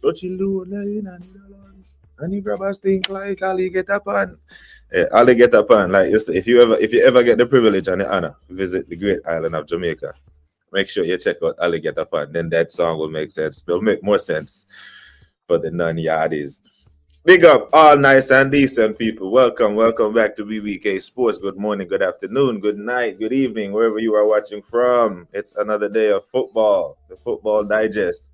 But you do and you grab a stink like Ali get up on. Yeah, Ali get up on. Like if you ever get the privilege and the honor to visit the great island of Jamaica, make sure you check out Ali get up on. Then that song will make sense. Will make more sense for the non-yardies. Big up all nice and decent people. Welcome back to BBK Sports. Good morning, good afternoon, good night, good evening, wherever you are watching from. It's another day of football, the Football Digest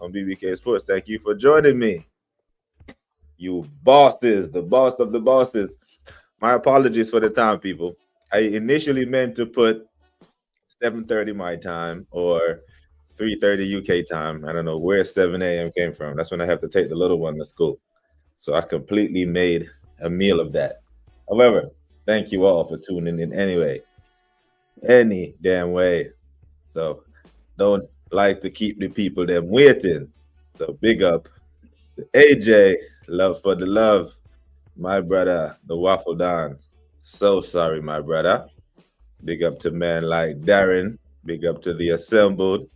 on BBK Sports. Thank you for joining me. You bosses, the boss of the bosses. My apologies for the time, people. I initially meant to put 7:30 my time or 3:30 UK time. I don't know where 7 a.m. came from. That's when I have to take the little one to school. So I completely made a meal of that. However, thank you all for tuning in anyway. Any damn way. So don't like to keep the people them waiting. So big up to AJ, love for the love. My brother, the Waffle Don. So sorry, my brother. Big up to man like Darren. Big up to the assembled.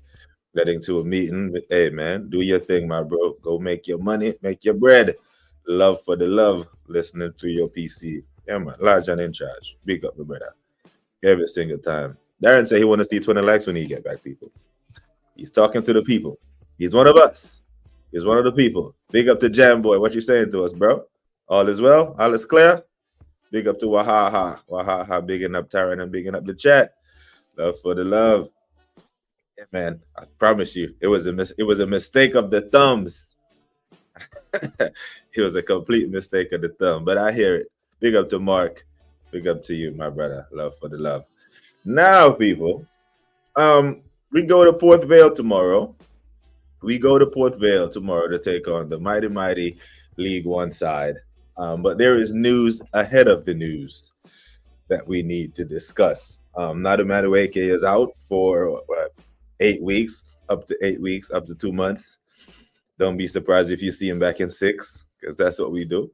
Getting to a meeting. Hey man, do your thing, my bro. Go make your money, make your bread. Love for the love, listening to your PC. Yeah, man. Large and in charge. Big up the brother. Every single time. Darren said he want to see 20 likes when he get back, people. He's talking to the people. He's one of us. He's one of the people. Big up to Jam Boy. What you saying to us, bro? All is well? All is clear? Big up to Wahaha. Wahaha, bigging up Taran and bigging up the chat. Love for the love. Yeah, man, I promise you, it was a mistake of the thumbs. It was a complete mistake of the thumb, but I hear it. Big up to Mark. Big up to you, my brother. Love for the love. Now, people, we go to Port Vale tomorrow. We go to Port Vale tomorrow to take on the mighty League One side. But there is news ahead of the news that we need to discuss. Noni Madueke is out for 8 weeks, up to 8 weeks, up to 2 months. Don't be surprised if you see him back in 6, because that's what we do.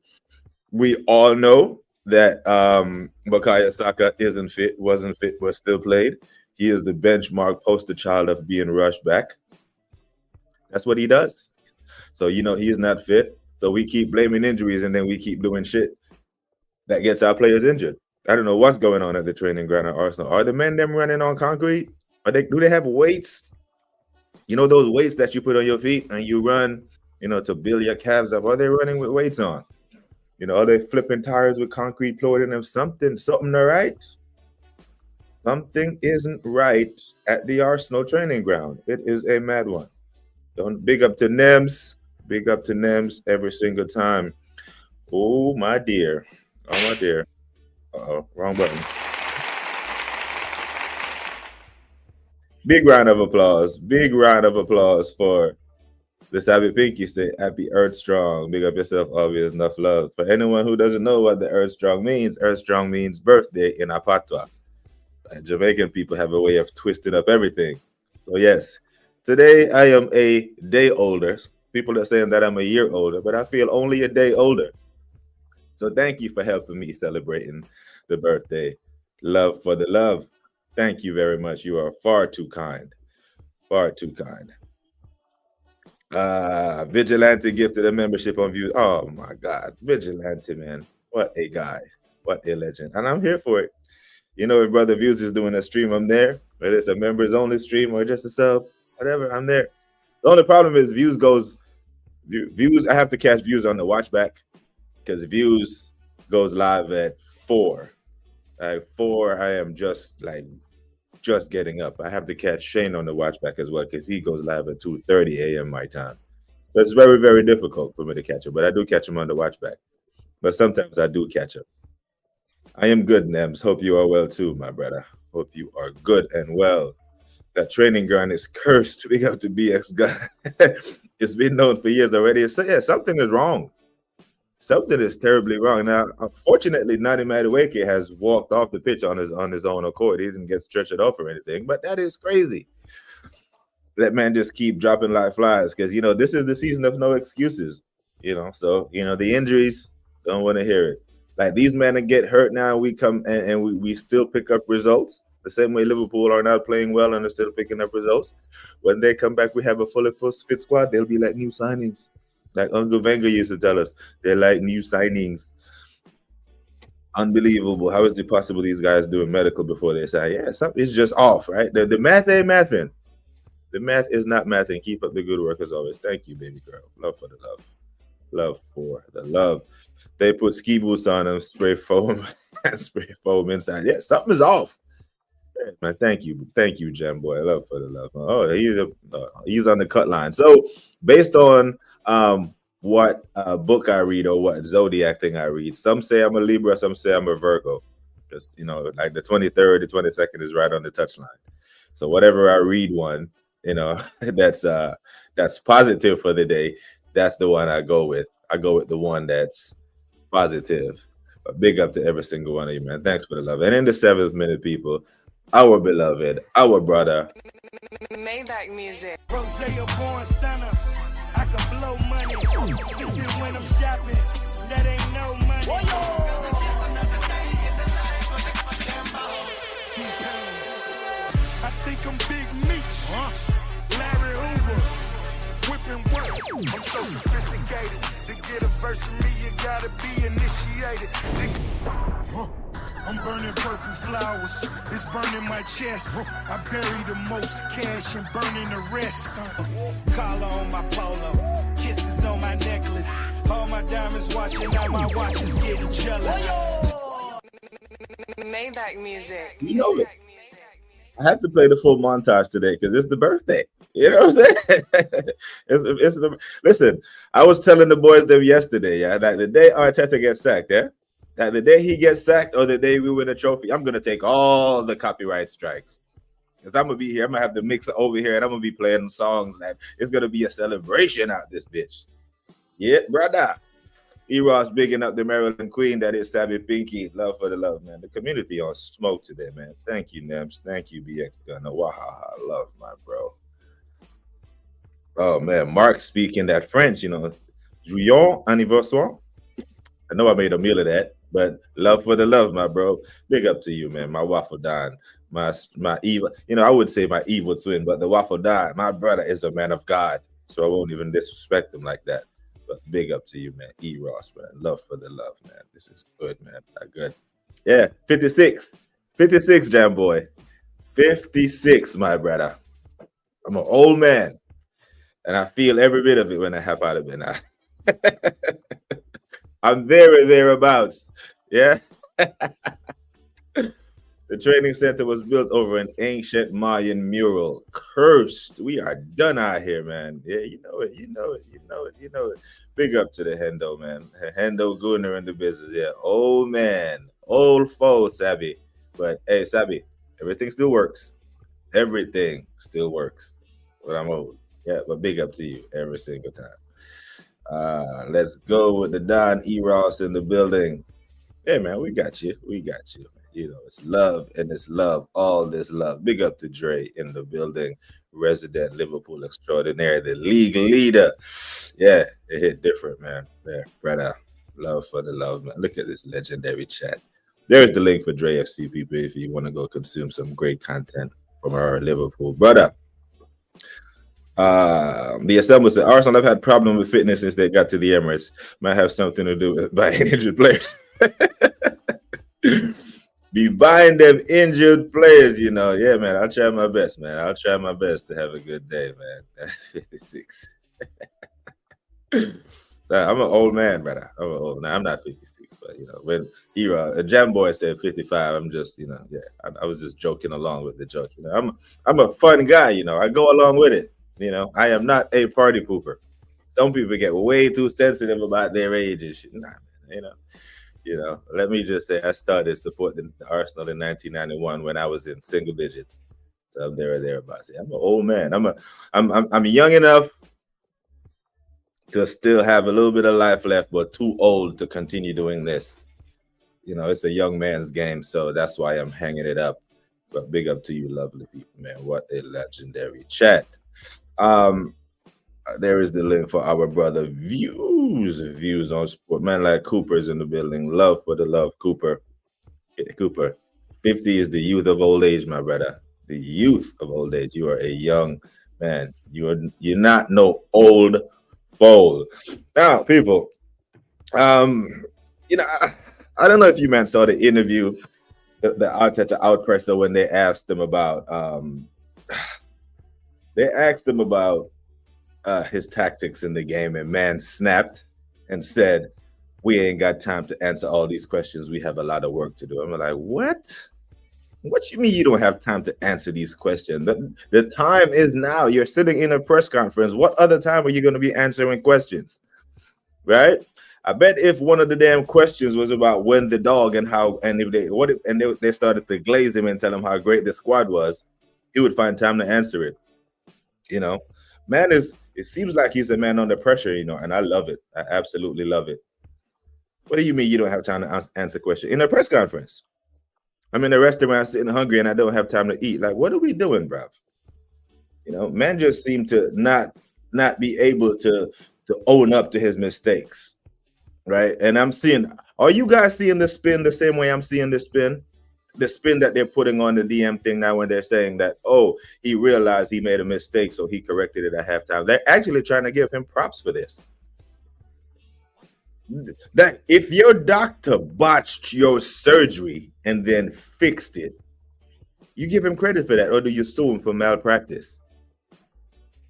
We all know that Bukayo Saka wasn't fit, but still played. He is the benchmark poster child of being rushed back. That's what he does. So, he is not fit. So we keep blaming injuries and then we keep doing shit that gets our players injured. I don't know what's going on at the training ground at Arsenal. Are the men them running on concrete? Do they have weights? Those weights that you put on your feet and you run, to build your calves up. Are they running with weights on? Are they flipping tires with concrete poured in them? Something not right. Something isn't right at the Arsenal training ground. It is a mad one. Don't big up to Nems. Big up to Nems every single time. Oh my dear. Oh my dear. Uh-oh, wrong button. Big round of applause. Big round of applause for the Savvy Pinky. Say happy Earth Strong. Big up yourself, obvious enough love. For anyone who doesn't know what the Earth Strong means birthday in Apatwa. Jamaican people have a way of twisting up everything. So yes, today I am a day older. People are saying that I'm a year older, but I feel only a day older. So thank you for helping me celebrating the birthday. Love for the love. Thank you very much. You are far too kind. Far too kind. Vigilante gifted a membership on Views. Oh my God. Vigilante, man. What a guy. What a legend. And I'm here for it. If Brother Views is doing a stream, I'm there. Whether it's a members only stream or just a sub, whatever, I'm there. The only problem is views. I have to catch Views on the watchback because Views goes live at 4. At 4, I am just getting up. I have to catch Shane on the watchback as well because he goes live at 2:30 a.m. my time. So it's very, very difficult for me to catch him, but I do catch him on the watchback. But sometimes I do catch him. I am good, Nems. Hope you are well too, my brother. Hope you are good and well. That training ground is cursed. We have to BX guy. It's been known for years already. So yeah, something is wrong. Something is terribly wrong. Now, unfortunately, Noni Madueke has walked off the pitch on his own accord. He didn't get stretched off or anything, but that is crazy. That man just keep dropping like flies because this is the season of no excuses. So the injuries, don't want to hear it. Like these men that get hurt now, we come and we still pick up results. The same way Liverpool are not playing well and are still picking up results. When they come back, we have a fully fit squad. They'll be like new signings. Like Uncle Wenger used to tell us, they're like new signings. Unbelievable. How is it possible these guys doing medical before they say, yeah, something's just off, right? The math ain't mathing. The math is not mathing. Keep up the good work as always. Thank you, baby girl. Love for the love. Love for the love. They put ski boots on them, spray foam, and spray foam inside. Yeah, something is off. Yeah, man, thank you, Jam Boy. Love for the love. Oh, he's on the cut line. So, based on what book I read or what zodiac thing I read, some say I'm a Libra, some say I'm a Virgo. Just like the 23rd, the 22nd is right on the touchline. So whatever I read one, that's positive for the day. That's the one I go with. I go with the one that's positive. But big up to every single one of you, man. Thanks for the love. And in the 7th minute, people, our beloved, our brother. Maybach music. Rose a born stunner. I can blow money. Sipping when I'm shopping. That ain't no money. I think I'm Big Meech. Larry Hoover. Whipping work. I'm so sophisticated. To get a verse from me, you gotta be initiated. I'm burning purple flowers, it's burning my chest. I bury the most cash and burning the rest. Collar on my polo, kisses on my necklace. All my diamonds watching, now my watch is getting jealous. Maybach music. You know it. I have to play the full montage today because it's the birthday. You know what I'm saying? Listen, I was telling the boys them yesterday, yeah, that the day Arteta gets sacked, yeah, that the day he gets sacked or the day we win a trophy, I'm gonna take all the copyright strikes. Because I'm gonna be here, I'm gonna have the mixer over here, and I'm gonna be playing songs that it's gonna be a celebration out this bitch. Yeah, brother. E-Ross bigging up the Maryland Queen, that is Sabby Pinky. Love for the love, man. The community on smoke today, man. Thank you, Nems. Thank you, BX Gunner. Wahaha. Love, my bro. Oh, man. Mark speaking that French, Jouillon anniversaire. I know I made a meal of that, but love for the love, my bro. Big up to you, man. My waffle don. My evil, I would say my evil twin, but the waffle don. My brother is a man of God, so I won't even disrespect him like that. But big up to you, man. E-Ross, man. Love for the love, man. This is good, man. Good. Yeah, 56. 56, Jam Boy. 56, my brother. I'm an old man. And I feel every bit of it when I hop out of it now. I'm there or thereabouts. Yeah. The training center was built over an ancient Mayan mural. Cursed. We are done out here, man. Yeah, you know it. Big up to the Hendo, man. Hendo Gunner in the business. Yeah, old man. Old foe, Sabby. But hey, Sabby, everything still works. Everything still works. But I'm old. Yeah, but big up to you every single time. Let's go with the Don E-Ross in the building. Hey, man, we got you. It's love and it's love, all this love. Big up to Dre in the building, resident Liverpool extraordinaire, the league leader. Yeah, it hit different, man. There, brother. Love for the love, man. Look at this legendary chat. There's the link for Dre FC, people, if you want to go consume some great content from our Liverpool brother. The Assemble said Arsenal have had problem with fitness since they got to the Emirates. Might have something to do with buying injured players. Be buying them injured players, Yeah, man. I'll try my best, man. I'll try my best to have a good day, man. 56. I'm an old man, brother. I'm not 56, but when a Jam Boy said 55, I'm just, I was just joking along with the joke. I'm a fun guy, I go along with it. I am not a party pooper. Some people get way too sensitive about their age and shit. Nah, man, let me just say I started supporting the Arsenal in 1991 when I was in single digits. So I'm there or thereabouts. I'm an old man. I'm young enough to still have a little bit of life left, but too old to continue doing this. It's a young man's game, so that's why I'm hanging it up. But big up to you, lovely people, man. What a legendary chat. There is the link for our brother views on sport. Man like Cooper's in the building. Love for the love, Cooper. Yeah, Cooper. 50 is the youth of old age, my brother. The youth of old age. You are a young man. You're not no old Bold. Now, people, um, I don't know if you man saw the interview, the Arteta outpresser when they asked him about they asked him about his tactics in the game, and man snapped and said, "We ain't got time to answer all these questions. We have a lot of work to do." I'm like, "What? What you mean you don't have time to answer these questions? The time is now. You're sitting in a press conference. What other time are you going to be answering questions?" Right? I bet if one of the damn questions was about when the dog and how and if they what if, and they started to glaze him and tell him how great the squad was, he would find time to answer it. You know, man is it seems like he's a man under pressure. And I love it. I absolutely love it. What do you mean you don't have time to answer questions in a press conference? I'm in a restaurant sitting hungry and I don't have time to eat. Like, what are we doing, bruv? Man just seemed to not be able to own up to his mistakes, right? And I'm seeing, are you guys seeing the spin the same way I'm seeing the spin? The spin that they're putting on the DM thing now when they're saying that, oh, he realized he made a mistake, so he corrected it at halftime. They're actually trying to give him props for this. That if your doctor botched your surgery and then fixed it, you give him credit for that, or do you sue him for malpractice?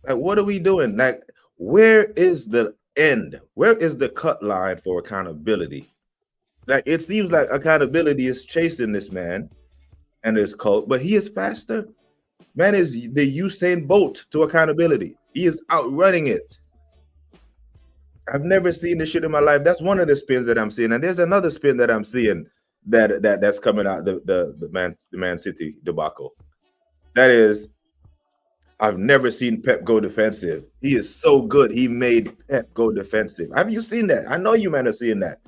Like, what are we doing? Like, where is the end? Where is the cut line for accountability? Like, it seems like accountability is chasing this man and his cult, but he is faster. Man is the Usain Bolt to accountability. He is outrunning it. I've never seen this shit in my life. That's one of the spins that I'm seeing, and there's another spin that I'm seeing that's coming out the Man City debacle. That is, I've never seen Pep go defensive. He is so good. He made Pep go defensive. Have you seen that? I know you men are seeing that.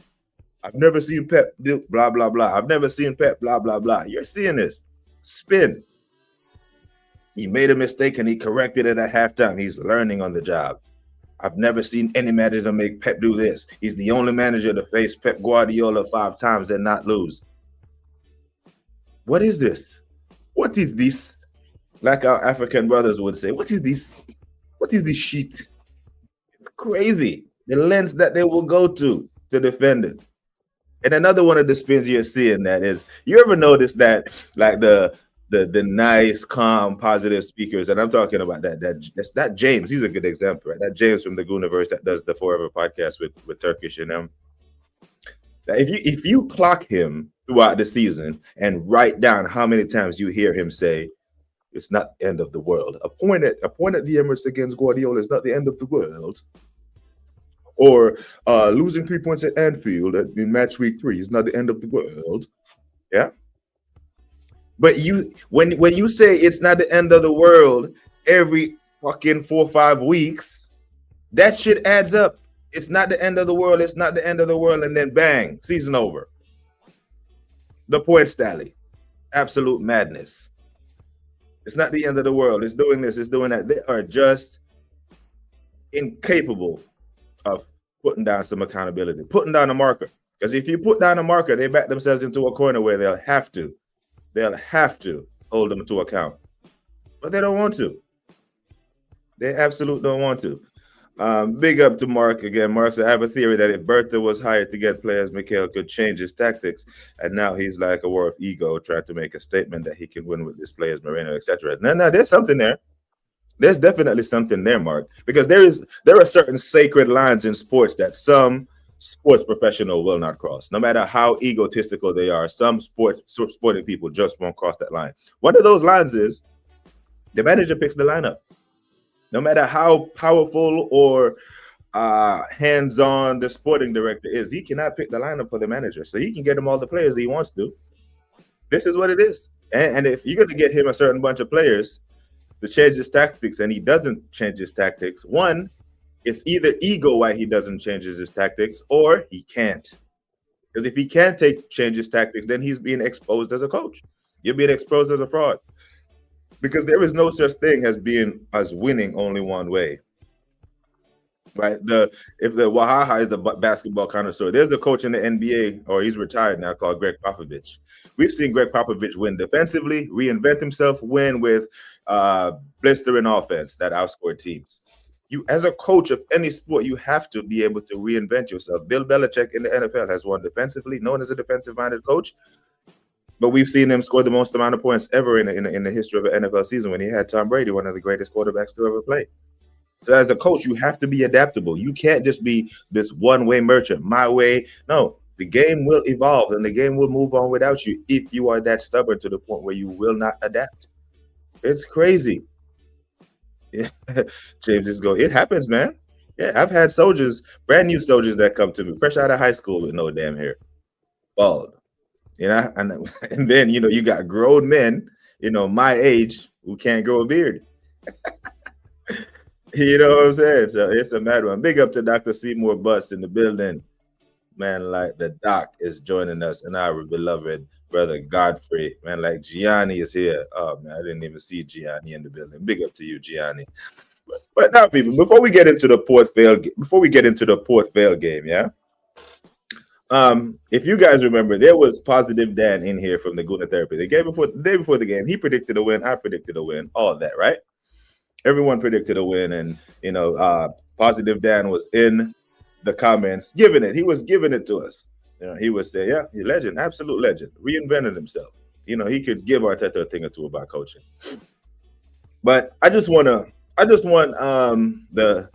I've never seen Pep do blah, blah, blah. I've never seen Pep blah, blah, blah. You're seeing this. Spin. He made a mistake and he corrected it at halftime. He's learning on the job. I've never seen any manager make Pep do this. He's the only manager to face Pep Guardiola 5 times and not lose. What is this? What is this? Like our African brothers would say, what is this? What is this shit? It's crazy. The lengths that they will go to defend it. And another one of the spins you're seeing that is, you ever notice that, like the nice, calm, positive speakers, and I'm talking about that James. He's a good example, right? That James from the Gooniverse that does the Forever podcast with Turkish and them. That if you clock him throughout the season and write down how many times you hear him say, "It's not the end of the world. A point at the Emirates against Guardiola is not the end of the world." Or losing 3 points at Anfield in match week 3 is not the end of the world. Yeah. But when you say it's not the end of the world every fucking 4 or 5 weeks, that shit adds up. It's not the end of the world. It's not the end of the world. And then bang, season over. The points tally. Absolute madness. It's not the end of the world. It's doing this. It's doing that. They are just incapable of putting down some accountability, putting down a marker. Because if you put down a marker, they back themselves into a corner where they'll have to hold them to account. But they don't want to. They absolutely don't want to. Big up to Mark again. Mark said, I have a theory that if Bertha was hired to get players, Mikel could change his tactics. And now he's like a war of ego, trying to make a statement that he can win with his players, Moreno, etc. No, there's something there. There's definitely something there, Mark, because there are certain sacred lines in sports that some sports professional will not cross. No matter how egotistical they are, some sporting people just won't cross that line. One of those lines is the manager picks the lineup. No matter how powerful or hands-on the sporting director is, he cannot pick the lineup for the manager. So he can get him all the players that he wants to. This is what it is. And if you're going to get him a certain bunch of players to change his tactics and he doesn't change his tactics, one, it's either ego why he doesn't change his tactics, or he can't. Because if he can't change his tactics, then he's being exposed as a coach. You're being exposed as a fraud. Because there is no such thing as winning only one way. Right? If the Wahaha is the basketball connoisseur, there's a coach in the NBA, or he's retired now, called Greg Popovich. We've seen Greg Popovich win defensively, reinvent himself, win with blistering offense that outscored teams. You, as a coach of any sport, you have to be able to reinvent yourself. Bill Belichick in the NFL has won defensively, known as a defensive-minded coach. But we've seen him score the most amount of points ever in the history of an NFL season when he had Tom Brady, one of the greatest quarterbacks to ever play. So as a coach, you have to be adaptable. You can't just be this one-way merchant, my way. No, the game will evolve and the game will move on without you if you are that stubborn to the point where you will not adapt. It's crazy. Yeah. James just go, it happens, man. Yeah, I've had soldiers, brand new soldiers that come to me, fresh out of high school with no damn hair, bald. You know, and then, you know, you got grown men, you know, my age who can't grow a beard. You know what I'm saying? So it's a mad one. Big up to Dr. Seymour Butts in the building. Man, like the doc is joining us and our beloved brother Godfrey. Man, like Gianni is here. Oh, man, I didn't even see Gianni in the building. Big up to you, Gianni. But now, people, before we get into the Port Vale game, yeah? If you guys remember, there was Positive Dan in here from the Guna Therapy. The day before the game, he predicted a win. I predicted a win. All of that, right? Everyone predicted a win, and you know, Positive Dan was in the comments giving it. He was giving it to us. You know, he was saying, "Yeah, he's legend, absolute legend, reinvented himself." You know, he could give Arteta a thing or two about coaching. But I just want the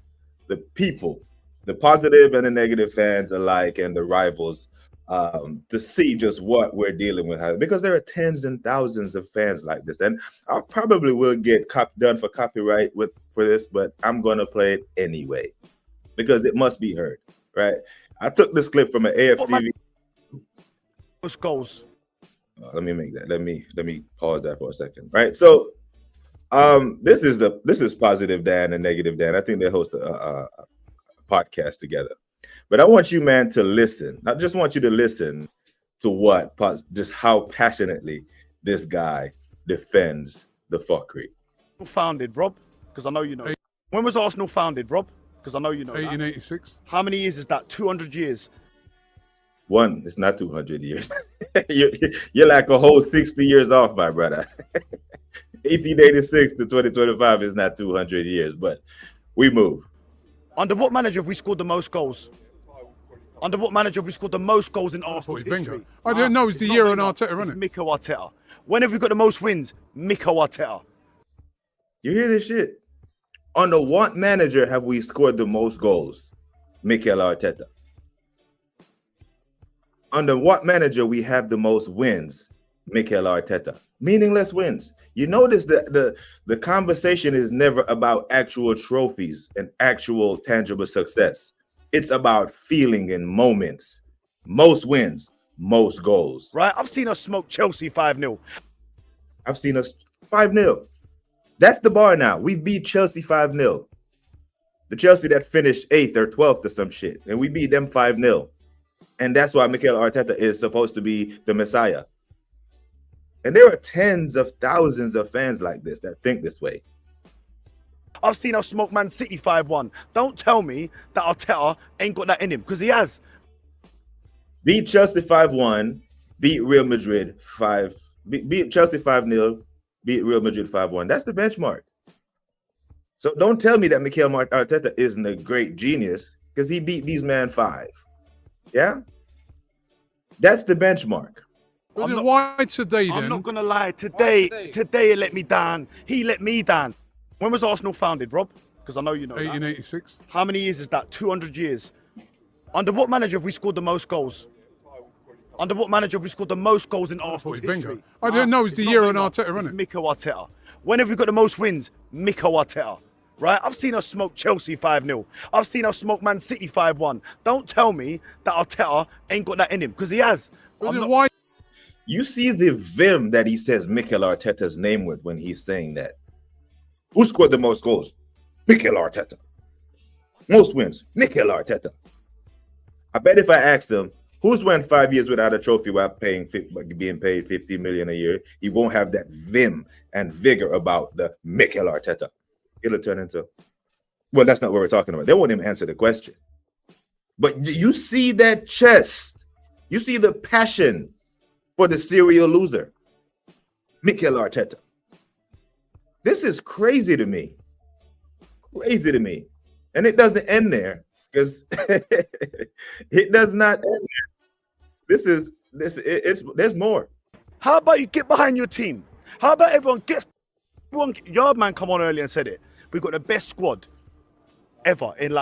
people, the positive and the negative fans alike, and the rivals, to see just what we're dealing with, because there are tens and thousands of fans like this, and I probably will get done for copyright for this, but I'm gonna play it anyway because it must be heard, right? I took this clip from an AFTV. Most goals. Let me pause that for a second, right? So, this is Positive Dan and Negative Dan. I think they host a podcast together. But I want you, man, to listen. I just want you to listen to just how passionately this guy defends the fuckery. Founded, Rob, because I know you know. When was Arsenal founded, Rob? Because I know you know. 1886. How many years is that? 200 years. One, it's not 200 years. You're like a whole 60 years off, my brother. 1886 to 2025 is not 200 years, but we move. Under what manager have we scored the most goals? Under what manager have we scored the most goals in Arsenal's history? I didn't know it was the year on Arteta, isn't it? Mikel Arteta. When have we got the most wins? Mikel Arteta. You hear this shit? Under what manager have we scored the most goals? Mikel Arteta. Under what manager we have the most wins? Mikel Arteta. Meaningless wins. You notice that the conversation is never about actual trophies and actual tangible success. It's about feeling and moments. Most wins, most goals. Right? I've seen us smoke Chelsea 5-0. I've seen us 5-0. That's the bar now. We beat Chelsea 5-0. The Chelsea that finished 8th or 12th or some shit. And we beat them 5-0. And that's why Mikel Arteta is supposed to be the Messiah. And there are tens of thousands of fans like this that think this way. I've seen us smoke Man City 5-1. Don't tell me that Arteta ain't got that in him, because he has. Beat Chelsea 5-1, beat Real Madrid beat Chelsea 5-0, beat Real Madrid 5-1. That's the benchmark. So don't tell me that Mikel Arteta isn't a great genius, because he beat these men 5. Yeah? That's the benchmark. Why today, then? I'm not going to lie. Today it let me down. He let me down. When was Arsenal founded, Rob? Because I know you know. 1886. How many years is that? 200 years. Under what manager have we scored the most goals? Under what manager have we scored the most goals in Arsenal's history? I didn't know it was the year on Arteta, isn't it? Mikel Arteta. When have we got the most wins? Mikel Arteta. Right? I've seen us smoke Chelsea 5-0. I've seen us smoke Man City 5-1. Don't tell me that Arteta ain't got that in him, because he has. Why? You see the vim that he says Mikel Arteta's name with when he's saying that. Who scored the most goals? Mikel Arteta. Most wins? Mikel Arteta. I bet if I asked him, who's went 5 years without a trophy while being paid $50 million a year, he won't have that vim and vigor about the Mikel Arteta. It'll turn into, well, that's not what we're talking about. They won't even answer the question. But you see that chest. You see the passion for the serial loser, Mikel Arteta. This is crazy to me. Crazy to me. And it doesn't end there because it does not end there. It's there's more. How about you get behind your team? How about everyone gets Yardman come on earlier and said it. We've got the best squad ever in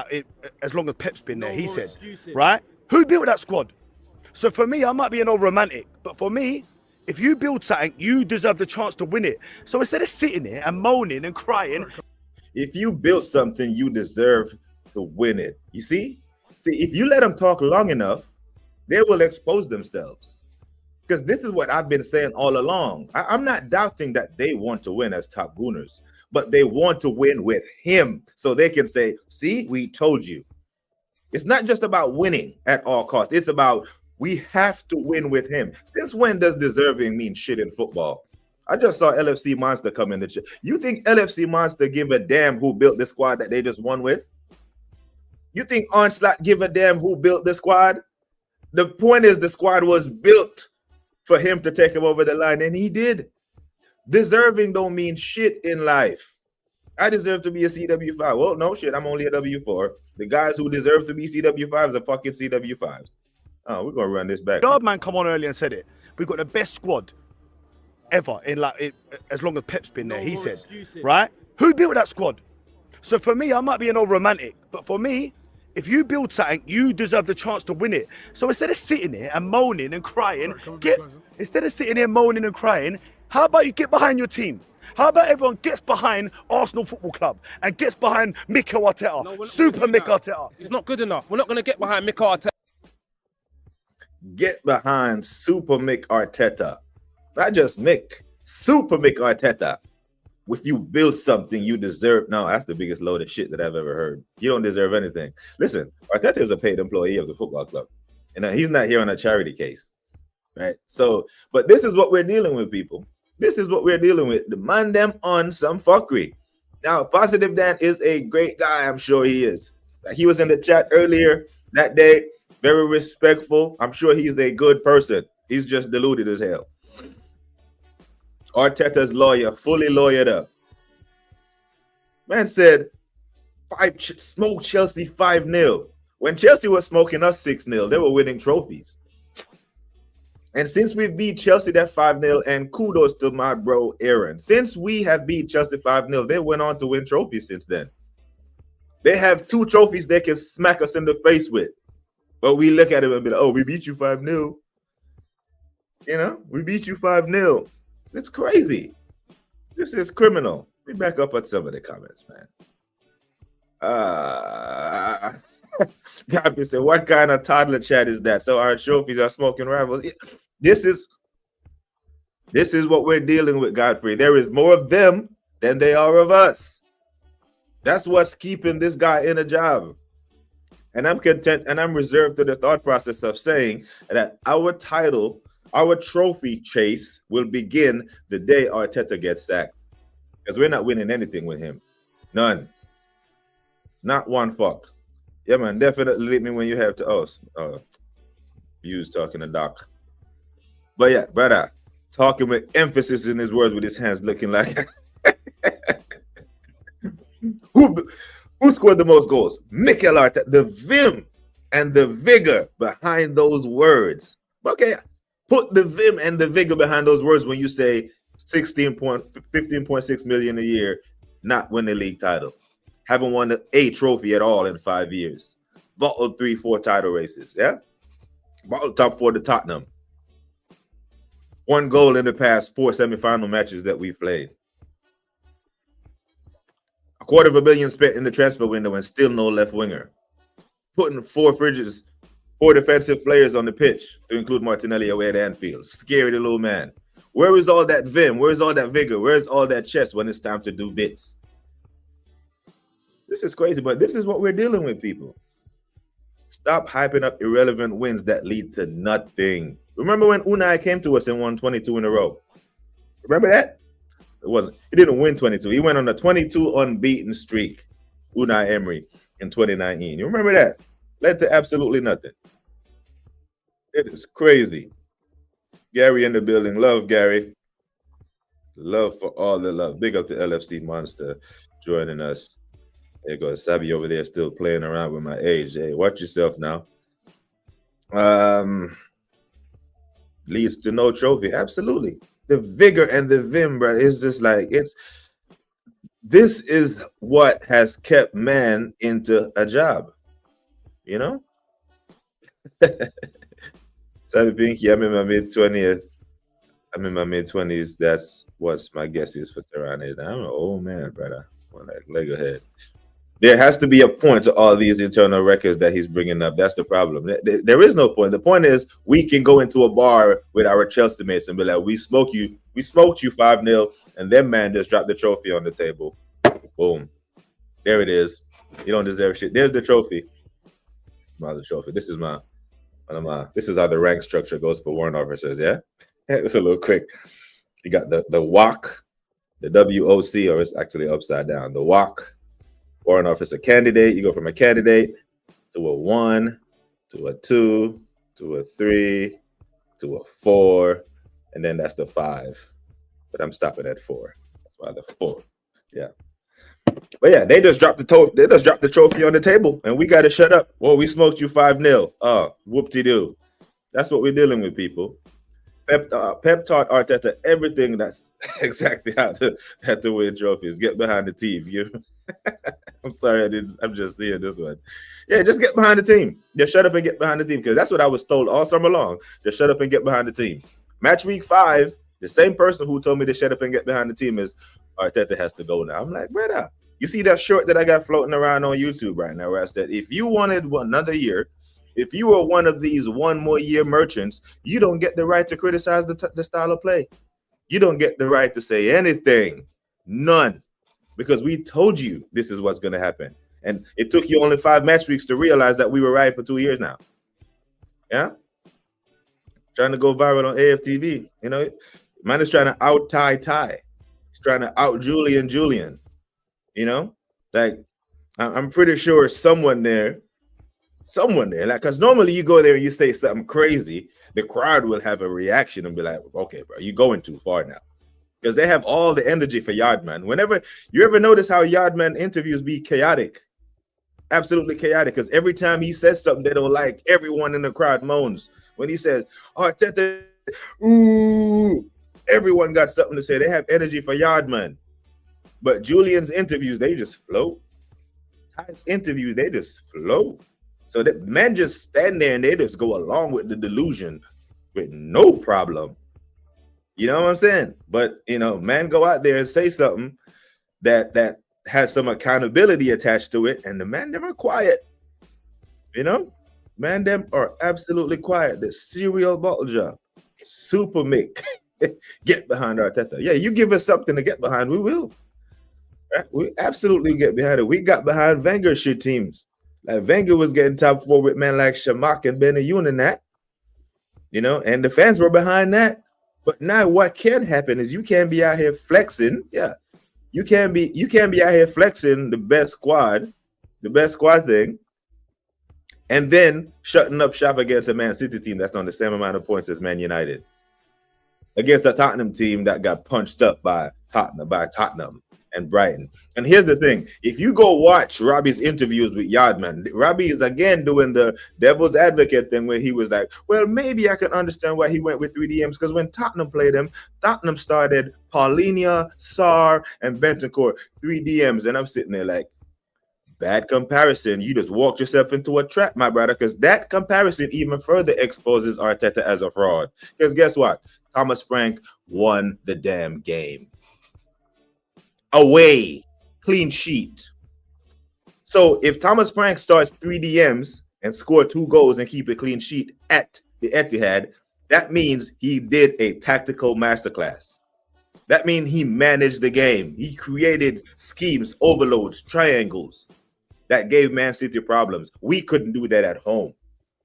as long as Pep's been there, he said. Right? Who built that squad? So for me, I might be an old romantic, but for me, if you build something, you deserve the chance to win it. So instead of sitting there and moaning and crying, if you built something, you deserve to win it. You see? If you let them talk long enough, they will expose themselves. Because this is what I've been saying all along. I'm not doubting that they want to win as top gooners, but they want to win with him so they can say, see, we told you. It's not just about winning at all costs. It's about we have to win with him. Since when does deserving mean shit in football? I just saw LFC Monster come in the chat. You think LFC Monster give a damn who built the squad that they just won with? You think Onslaught give a damn who built the squad? The point is the squad was built for him to take him over the line, and he did. Deserving don't mean shit in life. I deserve to be a CW5. Well, no shit, I'm only a W4. The guys who deserve to be CW5s are fucking CW5s. Oh, we're gonna run this back. Yardman come on earlier and said it. We've got the best squad ever in as long as Pep's been there, he said. Right? Who built that squad? So for me, I might be an old romantic, but for me, if you build something, you deserve the chance to win it. So instead of sitting there and moaning and crying, how about you get behind your team? How about everyone gets behind Arsenal Football Club and gets behind Mikel Arteta, Super Mikel Arteta? It's not good enough. We're not going to get behind Mikel Arteta. Get behind Super Mick Arteta. Not just Mick, Super Mick Arteta. If you build something, you deserve. No, that's the biggest load of shit that I've ever heard. You don't deserve anything. Listen, Arteta is a paid employee of the football club, and he's not here on a charity case, right? So, but this is what we're dealing with, people. This is what we're dealing with. The man them on some fuckery. Now, Positive Dan is a great guy. I'm sure he is. He was in the chat earlier that day. Very respectful. I'm sure he's a good person. He's just deluded as hell. Arteta's lawyer, fully lawyered up. Man said, smoke Chelsea 5-0. When Chelsea was smoking us 6-0, they were winning trophies. And since we beat Chelsea that 5-0, and kudos to my bro Aaron, since we have beat Chelsea 5-0, they went on to win trophies since then. They have 2 trophies they can smack us in the face with. But we look at it and be like, oh, we beat you 5-0. You know, we beat you 5-0. It's crazy. This is criminal. Let me back up on some of the comments, man. Gabby said, what kind of toddler chat is that? So our trophies are smoking rivals. This is what we're dealing with, Godfrey. There is more of them than they are of us. That's what's keeping this guy in a job. And I'm content and I'm reserved to the thought process of saying that our title, our trophy chase will begin the day Arteta gets sacked. Because we're not winning anything with him. None. Not one fuck. Yeah, man, definitely leave me when you have to. Views talking to Doc. But yeah, brother, talking with emphasis in his words with his hands looking like... Who scored the most goals? Mikel Arteta. The vim and the vigor behind those words. Okay, put the vim and the vigor behind those words when you say 15.6 million a year, not win the league title. Haven't won a trophy at all in 5 years. Bottled 3-4 title races, yeah? Bottled top 4 to Tottenham. 1 goal in the past 4 semifinal matches that we've played. $250 million spent in the transfer window and still no left winger. Putting 4 defensive players on the pitch, to include Martinelli away at Anfield. Scary little man. Where is all that vim? Where is all that vigor? Where is all that chest when it's time to do bits? This is crazy, but this is what we're dealing with, people. Stop hyping up irrelevant wins that lead to nothing. Remember when Unai came to us and won 22 in a row? Remember that? He didn't win 22. He went on a 22 unbeaten streak, Unai Emery, in 2019. You remember that? Led to absolutely nothing. It is crazy. Gary in the building. Love, Gary. Love for all the love. Big up to LFC Monster joining us. There goes Sabi over there still playing around with my age. Hey, watch yourself now. Leads to no trophy. Absolutely. The vigor and the vim, bro, is just like this is what has kept man into a job. You know? Sabi Pinky, I'm in my mid-20s. That's what my guess is for Tirana. I'm an old man, brother. Well, like Lego head. There has to be a point to all these internal records that he's bringing up. That's the problem. There is no point. The point is we can go into a bar with our Chelsea mates and be like, we smoked you 5-0, and then man just dropped the trophy on the table. Boom. There it is. You don't deserve shit. There's the trophy. The trophy. This is this is how the rank structure goes for warrant officers, yeah? It's a little quick. You got the WOC, the WOC, or it's actually upside down. The WOC, warrant officer candidate. You go from a candidate to a 1, to a 2, to a 3, to a 4, and then that's the 5. But I'm stopping at 4. That's why the 4. Yeah. But yeah, they just dropped the trophy on the table, and we got to shut up. Well, we smoked you 5-0. Oh, whoop-de-doo. That's what we're dealing with, people. Pep taught Arteta everything that's exactly how to win trophies. Get behind the team. I'm sorry, I'm just seeing this one. Yeah, just get behind the team. Just shut up and get behind the team, because that's what I was told all summer long. Just shut up and get behind the team. Match week 5, the same person who told me to shut up and get behind the team is Arteta has to go now. I'm like, brother, you see that short that I got floating around on YouTube right now where I said, if you wanted another year, if you were one of these 1 more year merchants, you don't get the right to criticize the style of play. You don't get the right to say anything. None. Because we told you this is what's going to happen. And it took you only 5 match weeks to realize that we were right for 2 years now. Yeah? Trying to go viral on AFTV. You know, man is trying to out Ty. He's trying to out Julian. You know? Like, I'm pretty sure someone there, like, because normally you go there and you say something crazy, the crowd will have a reaction and be like, okay, bro, you're going too far now. Because they have all the energy for Yardman. Whenever you ever notice how Yardman interviews be chaotic, absolutely chaotic, because every time he says something they don't like, everyone in the crowd moans. When he says, Arteta, ooh, everyone got something to say. They have energy for Yardman. But Julian's interviews, they just float. Ty's interviews, they just float. So that men just stand there and they just go along with the delusion with no problem. You know what I'm saying? But, you know, man go out there and say something that has some accountability attached to it, and the man them are quiet. You know? Man them are absolutely quiet. The serial bottle job. Super Mick. Get behind Arteta. Yeah, you give us something to get behind, we will. Right? We absolutely get behind it. We got behind Wenger shit teams. Like Wenger was getting top 4 with men like Shamak and Benayoun and that. You know, and the fans were behind that. But now what can happen is you can be out here flexing. Yeah. You can be out here flexing the best squad thing, and then shutting up shop against a Man City team that's on the same amount of points as Man United. Against a Tottenham team that got punched up by Tottenham and Brighton. And here's the thing. If you go watch Robbie's interviews with Yardman, Robbie is again doing the devil's advocate thing where he was like, well, maybe I can understand why he went with 3 DMs, because when Tottenham played him, Tottenham started Paulinia, Sarr, and Bentancur, 3 DMs. And I'm sitting there like, bad comparison. You just walked yourself into a trap, my brother, because that comparison even further exposes Arteta as a fraud. Because guess what? Thomas Frank won the damn game. Away, clean sheet. So if Thomas Frank starts 3 DMs and score 2 goals and keep a clean sheet at the Etihad, that means he did a tactical masterclass. That means he managed the game. He created schemes, overloads, triangles that gave Man City problems. We couldn't do that at home.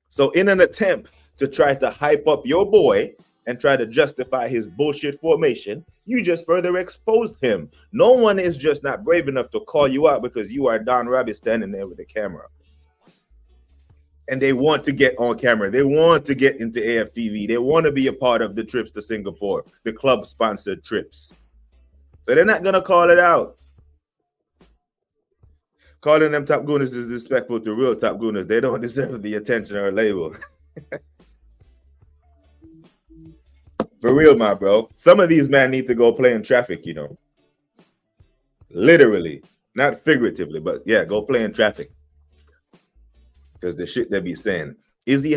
So in an attempt to try to hype up your boy and try to justify his bullshit formation, you just further exposed him. No one is just not brave enough to call you out because you are Don Robbie standing there with the camera. And they want to get on camera. They want to get into AFTV. They want to be a part of the trips to Singapore, the club-sponsored trips. So they're not going to call it out. Calling them top gooners is disrespectful to real top gooners. They don't deserve the attention or label. For real, my bro. Some of these men need to go play in traffic, you know. Literally. Not figuratively, but yeah, go play in traffic. Because the shit they be saying. Is he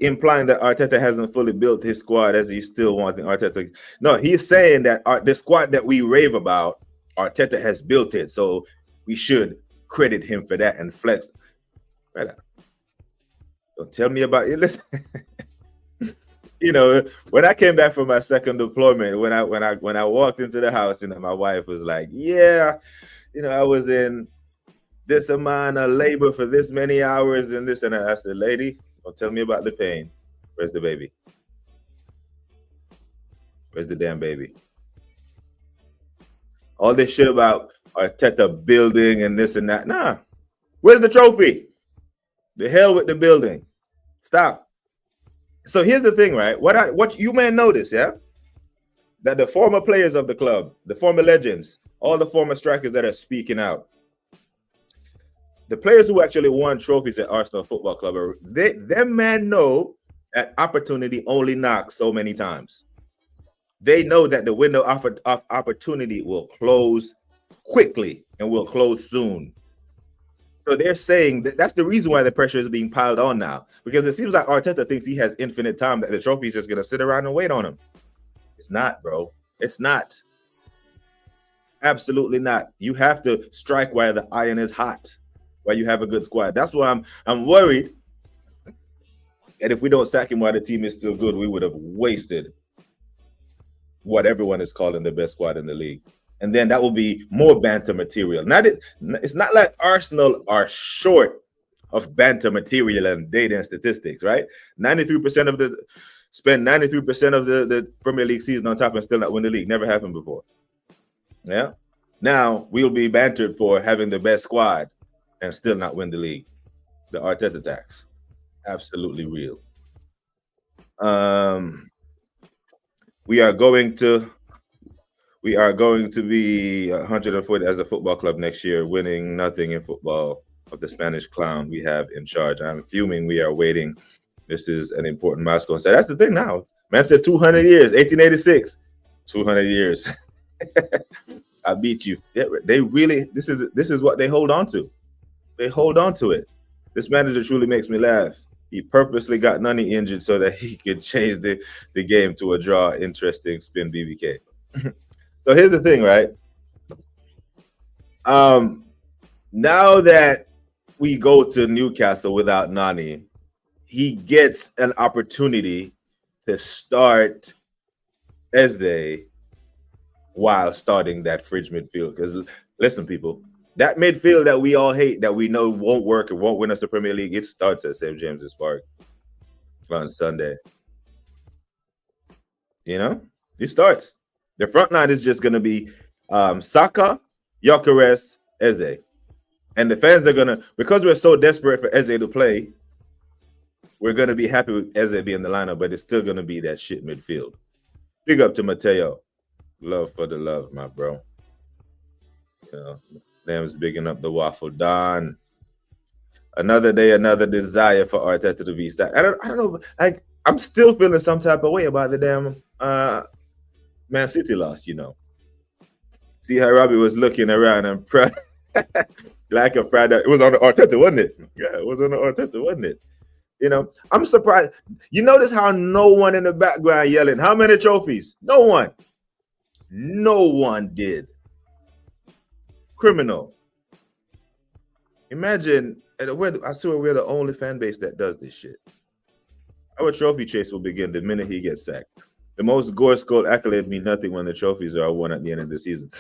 implying that Arteta hasn't fully built his squad as he's still wanting Arteta? No, he's saying that the squad that we rave about, Arteta has built it. So we should credit him for that and flex. Right. Don't tell me about it. Listen. You know, when I came back from my second deployment, when I walked into the house, you know, my wife was like, "Yeah, you know, I was in this amount of labor for this many hours and this," and I said, "Lady, don't tell me about the pain. Where's the baby? Where's the damn baby? All this shit about Arteta building and this and that. Nah, where's the trophy? The hell with the building. Stop." So here's the thing, right? What you may notice, yeah, that the former players of the club, the former legends, all the former strikers that are speaking out, the players who actually won trophies at Arsenal Football Club, them men know that opportunity only knocks so many times. They know that the window of opportunity will close quickly and will close soon. So they're saying that's the reason why the pressure is being piled on now, because it seems like Arteta thinks he has infinite time, that the trophy is just going to sit around and wait on him. It's not, bro. It's not. Absolutely not. You have to strike while the iron is hot, while you have a good squad. That's why I'm worried. And if we don't sack him while the team is still good, we would have wasted what everyone is calling the best squad in the league. And then that will be more banter material. It's not like Arsenal are short of banter material and data and statistics, right? 93% of the Premier League season on top and still not win the league. Never happened before. Yeah. Now we'll be bantered for having the best squad and still not win the league. The Arteta tax. Absolutely real. We are going to be 140 as the football club next year, winning nothing in football of the Spanish clown we have in charge. I'm fuming. We are waiting. This is an important milestone. So that's the thing now. Man said 200 years, 1886, 200 years. I beat you. They really, this is what they hold on to. They hold on to it. This manager truly makes me laugh. He purposely got Noni injured so that he could change the game to a draw. Interesting spin, BBK. So here's the thing, right? Now that we go to Newcastle without Noni, he gets an opportunity to start Eze while starting that fridge midfield. Because listen, people, that midfield that we all hate, that we know won't work and won't win us the Premier League, it starts at St. James's Park on Sunday. You know, it starts. The front line is just going to be Saka, Gyökeres, Eze. And the fans are going to, because we're so desperate for Eze to play, we're going to be happy with Eze being in the lineup, but it's still going to be that shit midfield. Big up to Mateo. Love for the love, my bro. You know, Dam's bigging up the waffle. Don. Another day, another desire for Arteta to be sacked. I don't know. Like, I'm still feeling some type of way about the damn Man City loss, you know. See how Robbie was looking around and proud, like a pride. It was on the Arteta, wasn't it? Yeah, it was on the Arteta, wasn't it? You know, I'm surprised. You notice how no one in the background yelling, how many trophies? No one. No one did. Criminal. Imagine, I swear we're the only fan base that does this shit. Our trophy chase will begin the minute he gets sacked. The most gore-scored accolade mean nothing when the trophies are won at the end of the season.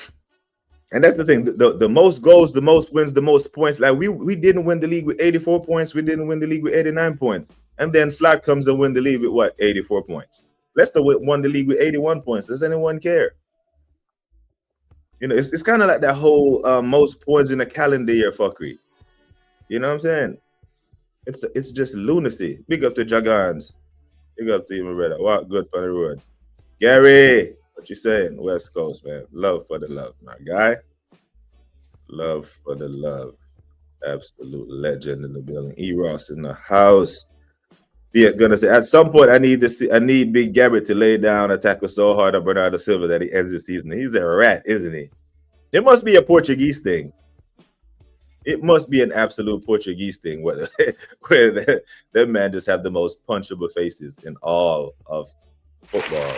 And that's the thing. The most goals, the most wins, the most points. Like we didn't win the league with 84 points. We didn't win the league with 89 points. And then Slack comes and win the league with what? 84 points. Leicester won the league with 81 points. Does anyone care? You know, it's kind of like that whole most points in a calendar year fuckery. You know what I'm saying? It's just lunacy. Big up to Jagans. Big up to you, my brother. Walk good for the road. Gary, what you saying? West Coast, man. Love for the love, my guy. Love for the love. Absolute legend in the building. E. Ross in the house. Yeah, gonna say at some point I need Big Garrett to lay down a tackle so hard on Bernardo Silva that he ends the season. He's a rat, isn't he? It must be a Portuguese thing. It must be an absolute Portuguese thing where that man just have the most punchable faces in all of football.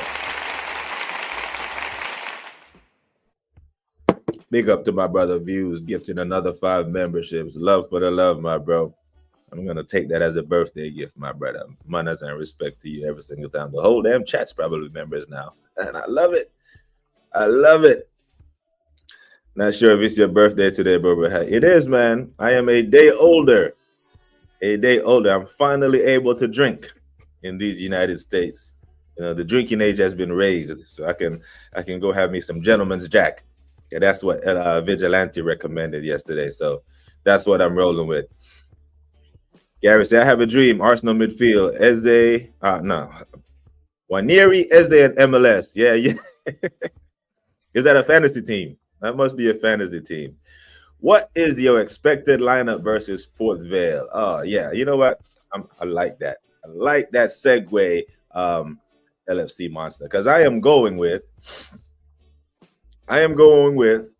Big up to my brother Views, gifting another 5 memberships. Love for the love, my bro. I'm gonna take that as a birthday gift, my brother. Manners and respect to you every single time. The whole damn chat's probably members now, and I love it. I love it. Not sure if it's your birthday today, bro, but it is, man. I am a day older. A day older. I'm finally able to drink in these United States. You know, the drinking age has been raised, so I can go have me some gentleman's jack. Yeah, that's what Vigilante recommended yesterday. So that's what I'm rolling with. Gary said, I have a dream. Arsenal midfield. Eze, Waneri, Eze, and MLS. Yeah. Is that a fantasy team? That must be a fantasy team. What is your expected lineup versus Port Vale? Oh, yeah. You know what? I like that. I like that segue, LFC Monster, because I am going with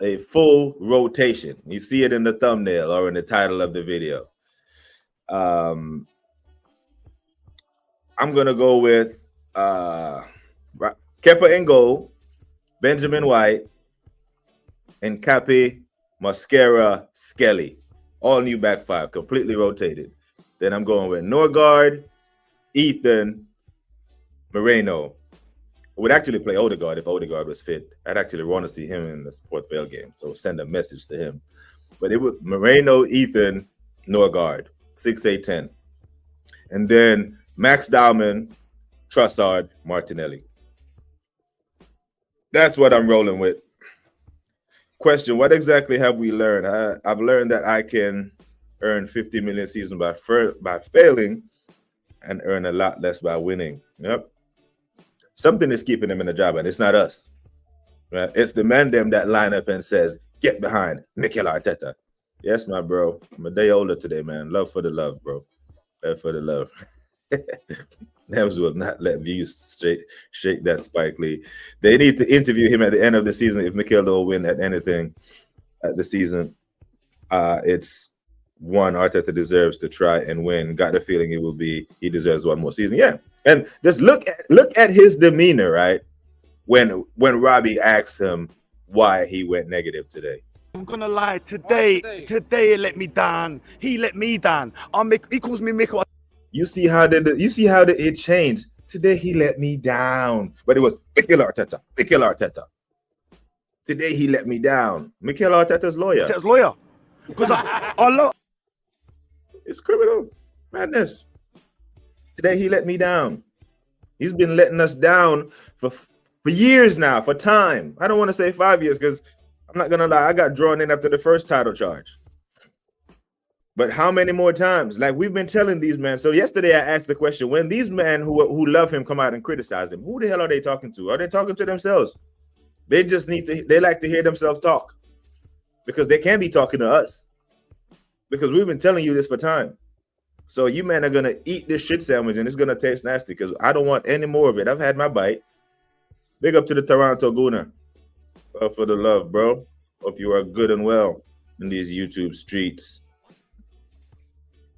a full rotation. You see it in the thumbnail or in the title of the video. I'm going to go with Kepa in goal, Benjamin White, and Capi, Mascara, Skelly. All new back 5, completely rotated. Then I'm going with Norgard, Ethan, Moreno. I would actually play Odegaard if Odegaard was fit. I'd actually want to see him in the Port Vale game, so send a message to him. But it was Moreno, Ethan, Norgard, 6-8-10. And then Max Dowman, Trossard, Martinelli. That's what I'm rolling with. Question, what exactly have we learned? I've learned that I can earn 50 million season by failing and earn a lot less by winning. Yep. Something is keeping them in the job, and it's not us. Right? It's the man them that line up and says, get behind Mikel Arteta. Yes, my bro. I'm a day older today, man. Love for the love, bro. Love for the love. Nems will not let Views shake that Spike Lee. They need to interview him at the end of the season if Mikel don't win at anything at the season. It's one Arteta deserves to try and win. Got the feeling he deserves one more season. Yeah. And just look at his demeanor, right? When Robbie asked him why he went negative today. I'm gonna lie, today he let me down. He let me down. He calls me Mikel. You see how it changed. Today he let me down. But it was Mikel Arteta. Today he let me down. Mikel Arteta's lawyer. Arteta's lawyer. Because it's criminal madness. Today he let me down. He's been letting us down for years now, for time. I don't want to say 5 years because I'm not gonna lie, I got drawn in after the first title charge. But how many more times? Like we've been telling these men. So yesterday I asked the question: when these men who love him come out and criticize him, who the hell are they talking to? Are they talking to themselves? They just they like to hear themselves talk because they can't be talking to us because we've been telling you this for time. So you men are gonna eat this shit sandwich and it's gonna taste nasty because I don't want any more of it. I've had my bite. Big up to the Toronto Gooner. For the love, bro. Hope you are good and well in these YouTube streets.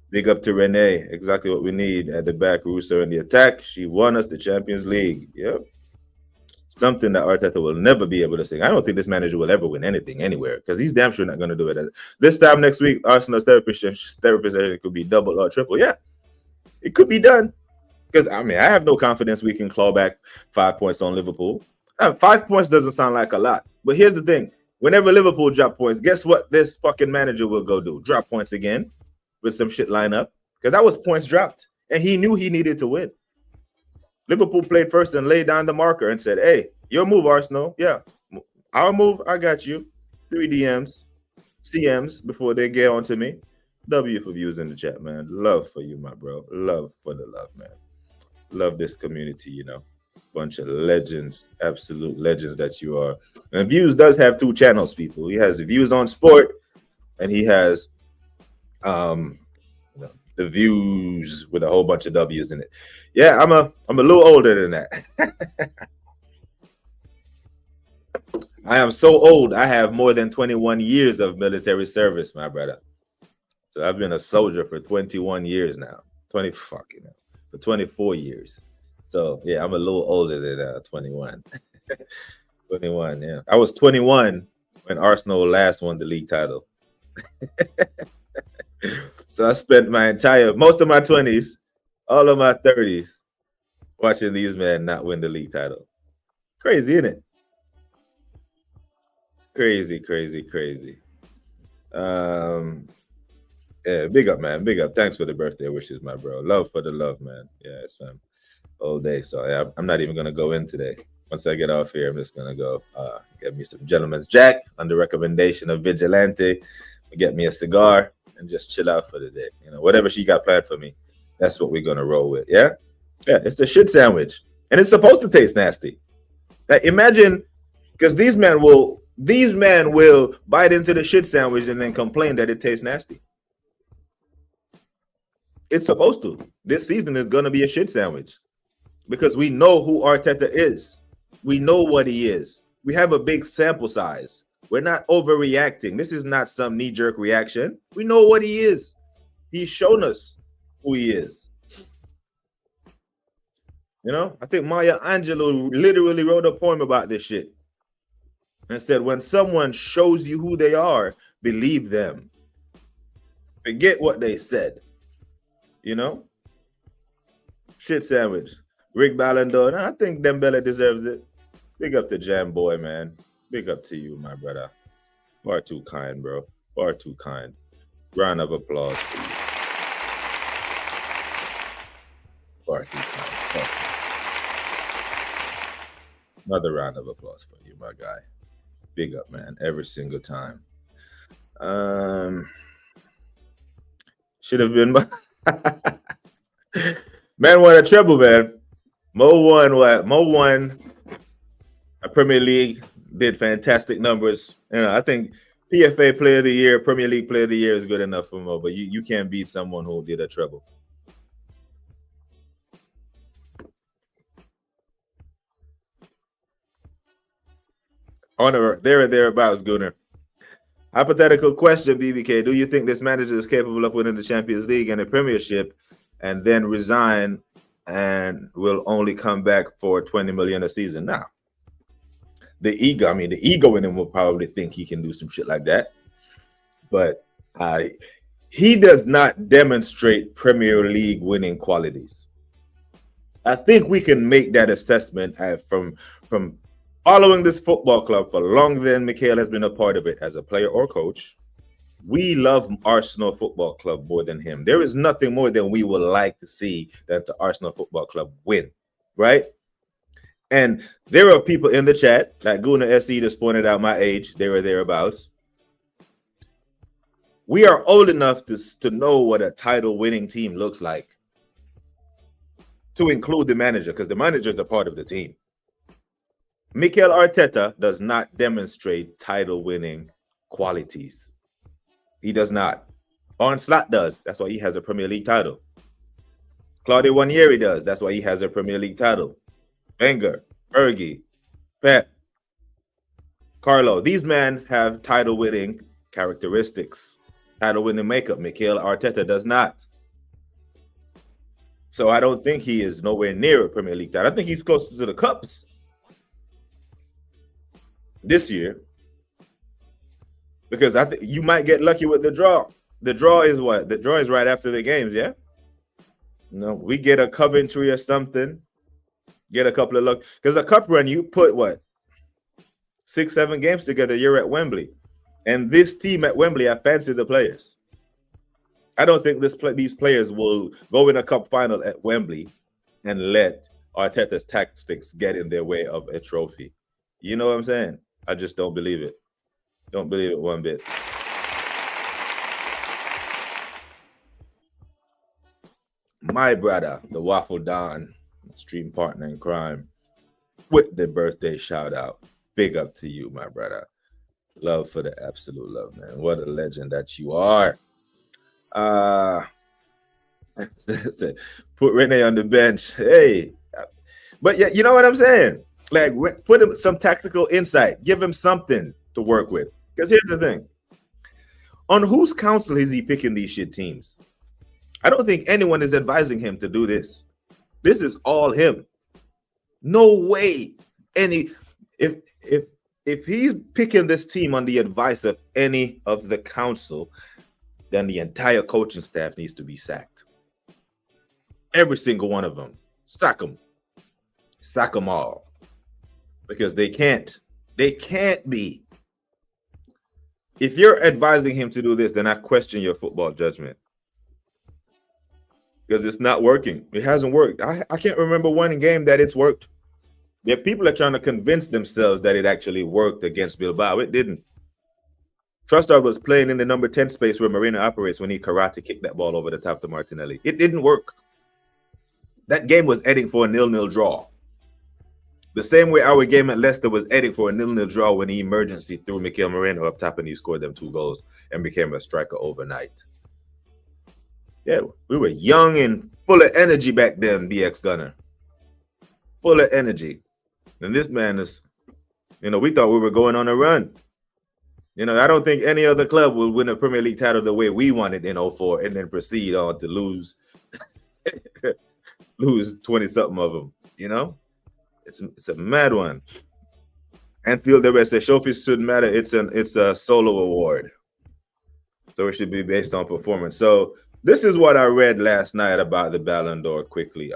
Big up to Renee. Exactly what we need at the back. Russo in the attack. She won us the Champions League. Yep. Something that Arteta will never be able to sing. I don't think this manager will ever win anything anywhere because he's damn sure not going to do it. This time next week, Arsenal's therapist it could be double or triple. Yeah, it could be done. Because, I mean, I have no confidence we can claw back 5 points on Liverpool. 5 points doesn't sound like a lot. But here's the thing. Whenever Liverpool drop points, guess what this fucking manager will go do? Drop points again with some shit lineup. Because that was points dropped. And he knew he needed to win. Liverpool played first and laid down the marker and said, hey, your move, Arsenal. Yeah, our move, I got you. 3 DMs, CMs before they get on to me. W for views in the chat, man. Love for you, my bro. Love for the love, man. Love this community, you know. Bunch of legends, absolute legends that you are. And Views does have 2 channels, people. He has the Views on Sport and he has the views with a whole bunch of W's in it. Yeah, I'm a little older than that. I am so old. I have more than 21 years of military service, my brother. So I've been a soldier for 21 years now. 20 fucking for 24 years. So yeah, I'm a little older than 21. 21, yeah. I was 21 when Arsenal last won the league title. So I spent most of my 20s, all of my 30s, watching these men not win the league title. Crazy, isn't it? Crazy. Yeah, big up, man. Big up. Thanks for the birthday wishes, my bro. Love for the love, man. Yes, fam. All day. So yeah, I'm not even gonna go in today. Once I get off here, I'm just gonna go get me some Gentleman's Jack on the recommendation of Vigilante. Get me a cigar and just chill out for the day. You know, whatever she got planned for me, that's what we're gonna roll with. Yeah, it's the shit sandwich, and it's supposed to taste nasty. Like, imagine, because these men will bite into the shit sandwich and then complain that it tastes nasty. It's supposed to. This season is gonna be a shit sandwich because we know who Arteta is. We know what he is. We have a big sample size. We're not overreacting. This is not some knee-jerk reaction. We know what he is. He's shown us who he is. You know, I think Maya Angelou literally wrote a poem about this shit and said, when someone shows you who they are, believe them. Forget what they said. You know? Shit sandwich. Rick Ballon d'Or. I think Dembele deserves it. Big up to Jam Boy, man. Big up to you, my brother. Far too kind, bro. Far too kind. Round of applause for you. Far too kind. Another round of applause for you, my guy. Big up, man. Every single time. Should have been man won a treble, man. Mo won what? Mo won a Premier League, did fantastic numbers. You know, I think PFA Player of the Year, Premier League Player of the Year is good enough for Mo, but you can't beat someone who did a treble. Honor there or thereabouts, Gunnar. Hypothetical question, BBK. Do you think this manager is capable of winning the Champions League and the Premiership and then resign and will only come back for 20 million a season? Now, the ego in him will probably think he can do some shit like that. But he does not demonstrate Premier League winning qualities. I think we can make that assessment from following this football club for longer than Mikel has been a part of it as a player or coach. We love Arsenal Football Club more than him. There is nothing more than we would like to see than the Arsenal Football Club win, right? And there are people in the chat, like Guna SC just pointed out my age, they were thereabouts. We are old enough to know what a title-winning team looks like, to include the manager, because the manager is a part of the team. Mikel Arteta does not demonstrate title-winning qualities. He does not. Arne Slot does. That's why he has a Premier League title. Claudio Ranieri does. That's why he has a Premier League title. Wenger, Fergie, Pep, Carlo. These men have title-winning characteristics, title-winning makeup. Mikel Arteta does not. So I don't think he is nowhere near a Premier League title. I think he's closer to the Cups this year, because I think you might get lucky with the draw. The draw is what? The draw is right after the games, yeah? You know, we get a Coventry or something, get a couple of luck. Because a cup run, you put what? 6-7 games together, you're at Wembley. And this team at Wembley, I fancy the players. I don't think these players will go in a cup final at Wembley and let Arteta's tactics get in their way of a trophy. You know what I'm saying? I just don't believe it. Don't believe it one bit. My brother, the Waffle Don, stream partner in crime, with the birthday shout out. Big up to you, my brother. Love for the absolute love, man. What a legend that you are. Uh put Rene on the bench. Hey, but yeah, you know what I'm saying? Like, put him some tactical insight. Give him something to work with. Because here's the thing: on whose counsel is he picking these shit teams? I don't think anyone is advising him to do this. This is all him. No way. If he's picking this team on the advice of any of the council, then the entire coaching staff needs to be sacked. Every single one of them. Sack them. Sack them all. Because they can't. They can't be. If you're advising him to do this, then I question your football judgment. Because it's not working. It hasn't worked. I can't remember one game that it's worked. There are people that are trying to convince themselves that it actually worked against Bilbao. It didn't. Trustar was playing in the number 10 space where Marina operates when he karate kicked that ball over the top to Martinelli. It didn't work. That game was heading for a 0-0 draw. The same way our game at Leicester was heading for a 0-0 draw when he emergency threw Mikel Moreno up top and he scored them 2 goals and became a striker overnight. Yeah, we were young and full of energy back then, DX Gunner. Full of energy. And this man is, we thought we were going on a run. I don't think any other club will win a Premier League title the way we won it in 04 and then proceed on to lose 20-something of them, It's a mad one. Anfield, the rest, the showpiece shouldn't matter. It's a solo award. So it should be based on performance. So this is what I read last night about the Ballon d'Or quickly.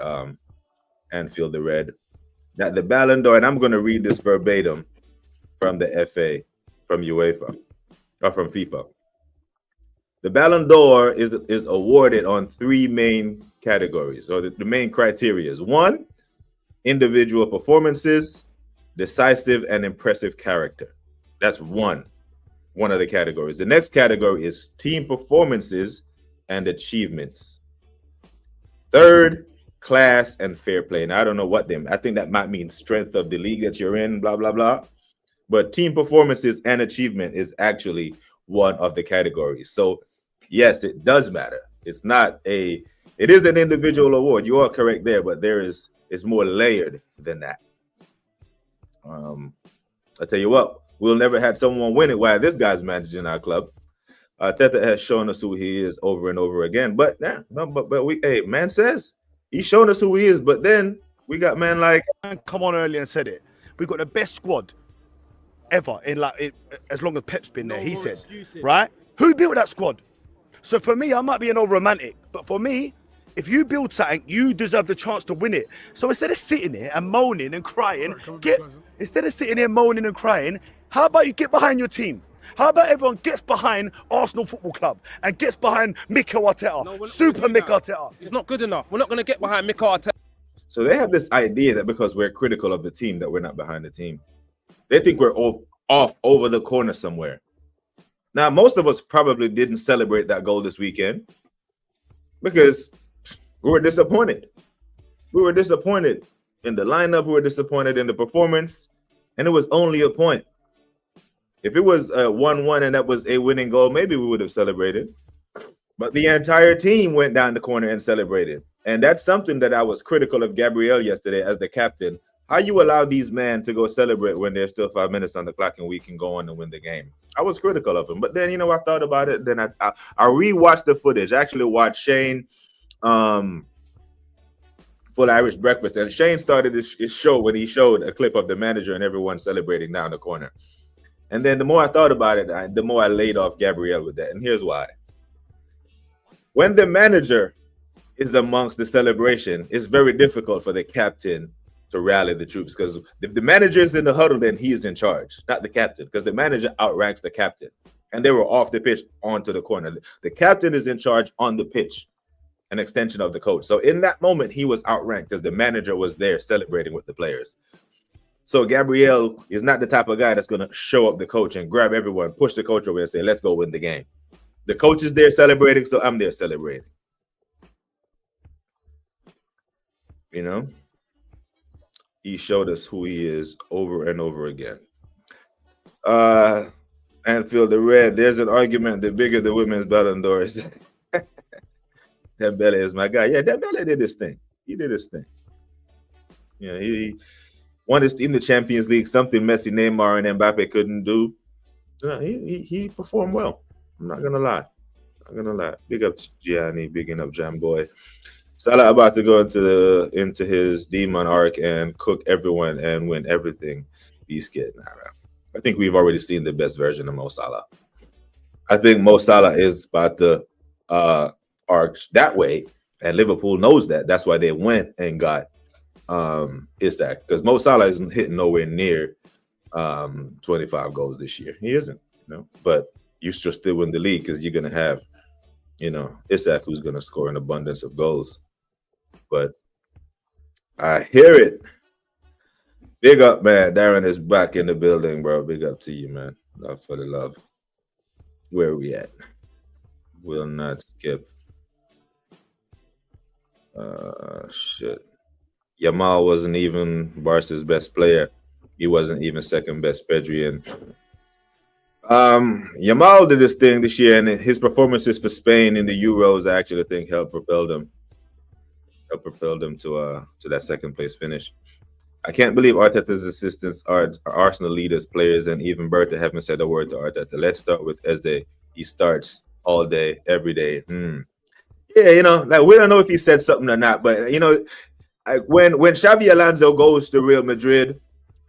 Anfield, the red. That the Ballon d'Or, and I'm going to read this verbatim from the FA, from UEFA, or from FIFA. The Ballon d'Or is awarded on 3 main categories, or the main criteria is 1, individual performances, decisive and impressive character. That's one of the categories. The next category is team performances and achievements. 3rd, class and fair play. Now, I don't know what them. I think that might mean strength of the league that you're in, blah, blah, blah. But team performances and achievement is actually one of the categories. So, yes, it does matter. It is an individual award. You are correct there, but it's more layered than that. I tell you what, we'll never had someone win it while this guy's managing our club. Arteta has shown us who he is over and over again. But man says he's shown us who he is. But then we got man like come on earlier and said it. We've got the best squad ever in as long as Pep's been there. He said, right? Who built that squad? So for me, I might be an old romantic, but for me, if you build something, you deserve the chance to win it. So instead of sitting here and moaning and crying, how about you get behind your team? How about everyone gets behind Arsenal Football Club and gets behind Mikel Arteta, Super Mikel Arteta? It's not good enough. We're not going to get behind Mikel Arteta. So they have this idea that because we're critical of the team, that we're not behind the team. They think we're off over the corner somewhere. Now, most of us probably didn't celebrate that goal this weekend because we were disappointed. We were disappointed in the lineup. We were disappointed in the performance. And it was only a point. If it was 1-1 and that was a winning goal, maybe we would have celebrated. But the entire team went down the corner and celebrated. And that's something that I was critical of Gabriel yesterday as the captain. How you allow these men to go celebrate when there's still 5 minutes on the clock and we can go on and win the game? I was critical of him. But then, I thought about it. Then I rewatched the footage. I actually watched Shane Full Irish Breakfast. And Shane started his show when he showed a clip of the manager and everyone celebrating down the corner. And then the more I thought about it, the more I laid off Gabriel with that. And here's why. When the manager is amongst the celebration, it's very difficult for the captain to rally the troops. Because if the manager is in the huddle, then he is in charge, not the captain. Because the manager outranks the captain. And they were off the pitch onto the corner. The captain is in charge on the pitch, an extension of the coach. So in that moment, he was outranked because the manager was there celebrating with the players. So Gabriel is not the type of guy that's going to show up the coach and grab everyone, push the coach away and say, let's go win the game. The coach is there celebrating, so I'm there celebrating. He showed us who he is over and over again. Anfield the red. There's an argument. The bigger the women's Ballon d'Or is, Dembele is my guy. Yeah, Dembele did his thing. He did his thing. Yeah, he won his team the Champions League, something Messi, Neymar, and Mbappe couldn't do. He performed well. I'm not gonna lie. Big up Gianni, bigging up Jam Boy. Salah about to go into his demon arc and cook everyone and win everything. Be scared. Nah, I think we've already seen the best version of Mo Salah. I think Mo Salah is about to arc that way, and Liverpool knows that. That's why they went and got Isak, because Mo Salah isn't hitting nowhere near 25 goals this year. He isn't, but you should still win the league because you're gonna have, Isak, who's gonna score an abundance of goals. But I hear it. Big up, man. Darren is back in the building, bro. Big up to you, man. Love for the love. Where are we at? Will not skip. Shit. Yamal wasn't even Barca's best player. He wasn't even second best Pedri. Yamal did this thing this year, and his performances for Spain in the Euros, I actually think helped propel them to that second place finish. I can't believe Arteta's assistants are Arsenal leaders, players, and even Bertha haven't said a word to Arteta. Let's start with Eze. He starts all day, every day. Yeah, we don't know if he said something or not, but when Xavi Alonso goes to Real Madrid,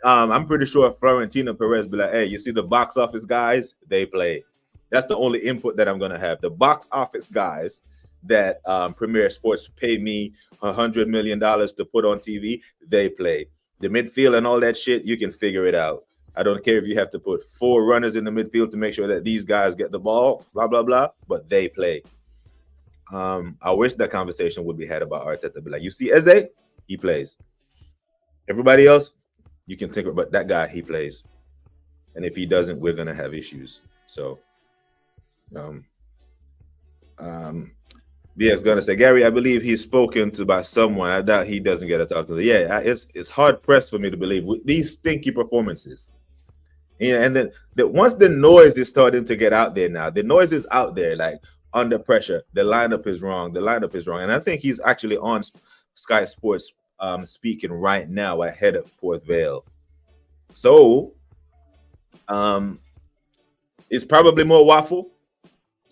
I'm pretty sure Florentino Perez be like, hey, you see the box office guys? They play. That's the only input that I'm going to have. The box office guys that Premier Sports pay me $100 million to put on TV, they play. The midfield and all that shit, you can figure it out. I don't care if you have to put 4 runners in the midfield to make sure that these guys get the ball, blah, blah, blah, but they play. I wish that conversation would be had about Arteta. Be like, you see Eze? He plays. Everybody else, you can think about that guy, he plays. And if he doesn't, we're going to have issues. So, BX going to say, Gary, I believe he's spoken to by someone. I doubt he doesn't get to talk to them. Yeah, it's hard pressed for me to believe with these stinky performances. And then once the noise is starting to get out there now, the noise is out there, like under pressure. The lineup is wrong. And I think he's actually on Sky Sports speaking right now ahead of Port Vale. So it's probably more waffle.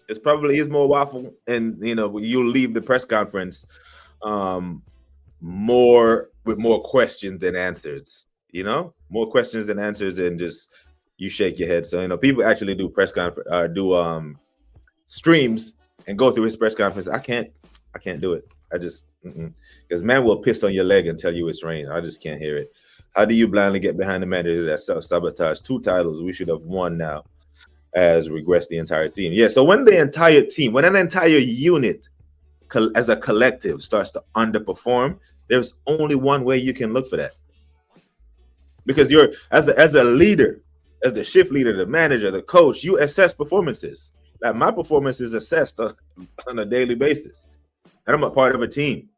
It probably is more waffle, and you'll leave the press conference with more questions than answers. More questions than answers, and just you shake your head. So people actually do press conference, streams, and go through his press conference. I can't do it. I just because man will piss on your leg and tell you it's rain. I just can't hear it. How do you blindly get behind the manager that self-sabotage 2 titles we should have won now? As regress the entire team. Yeah, so when an entire unit as a collective starts to underperform, there's only one way you can look for that. Because you're as a leader, as the shift leader, the manager, the coach, you assess performances. Like my performance is assessed on a daily basis. And I'm a part of a team.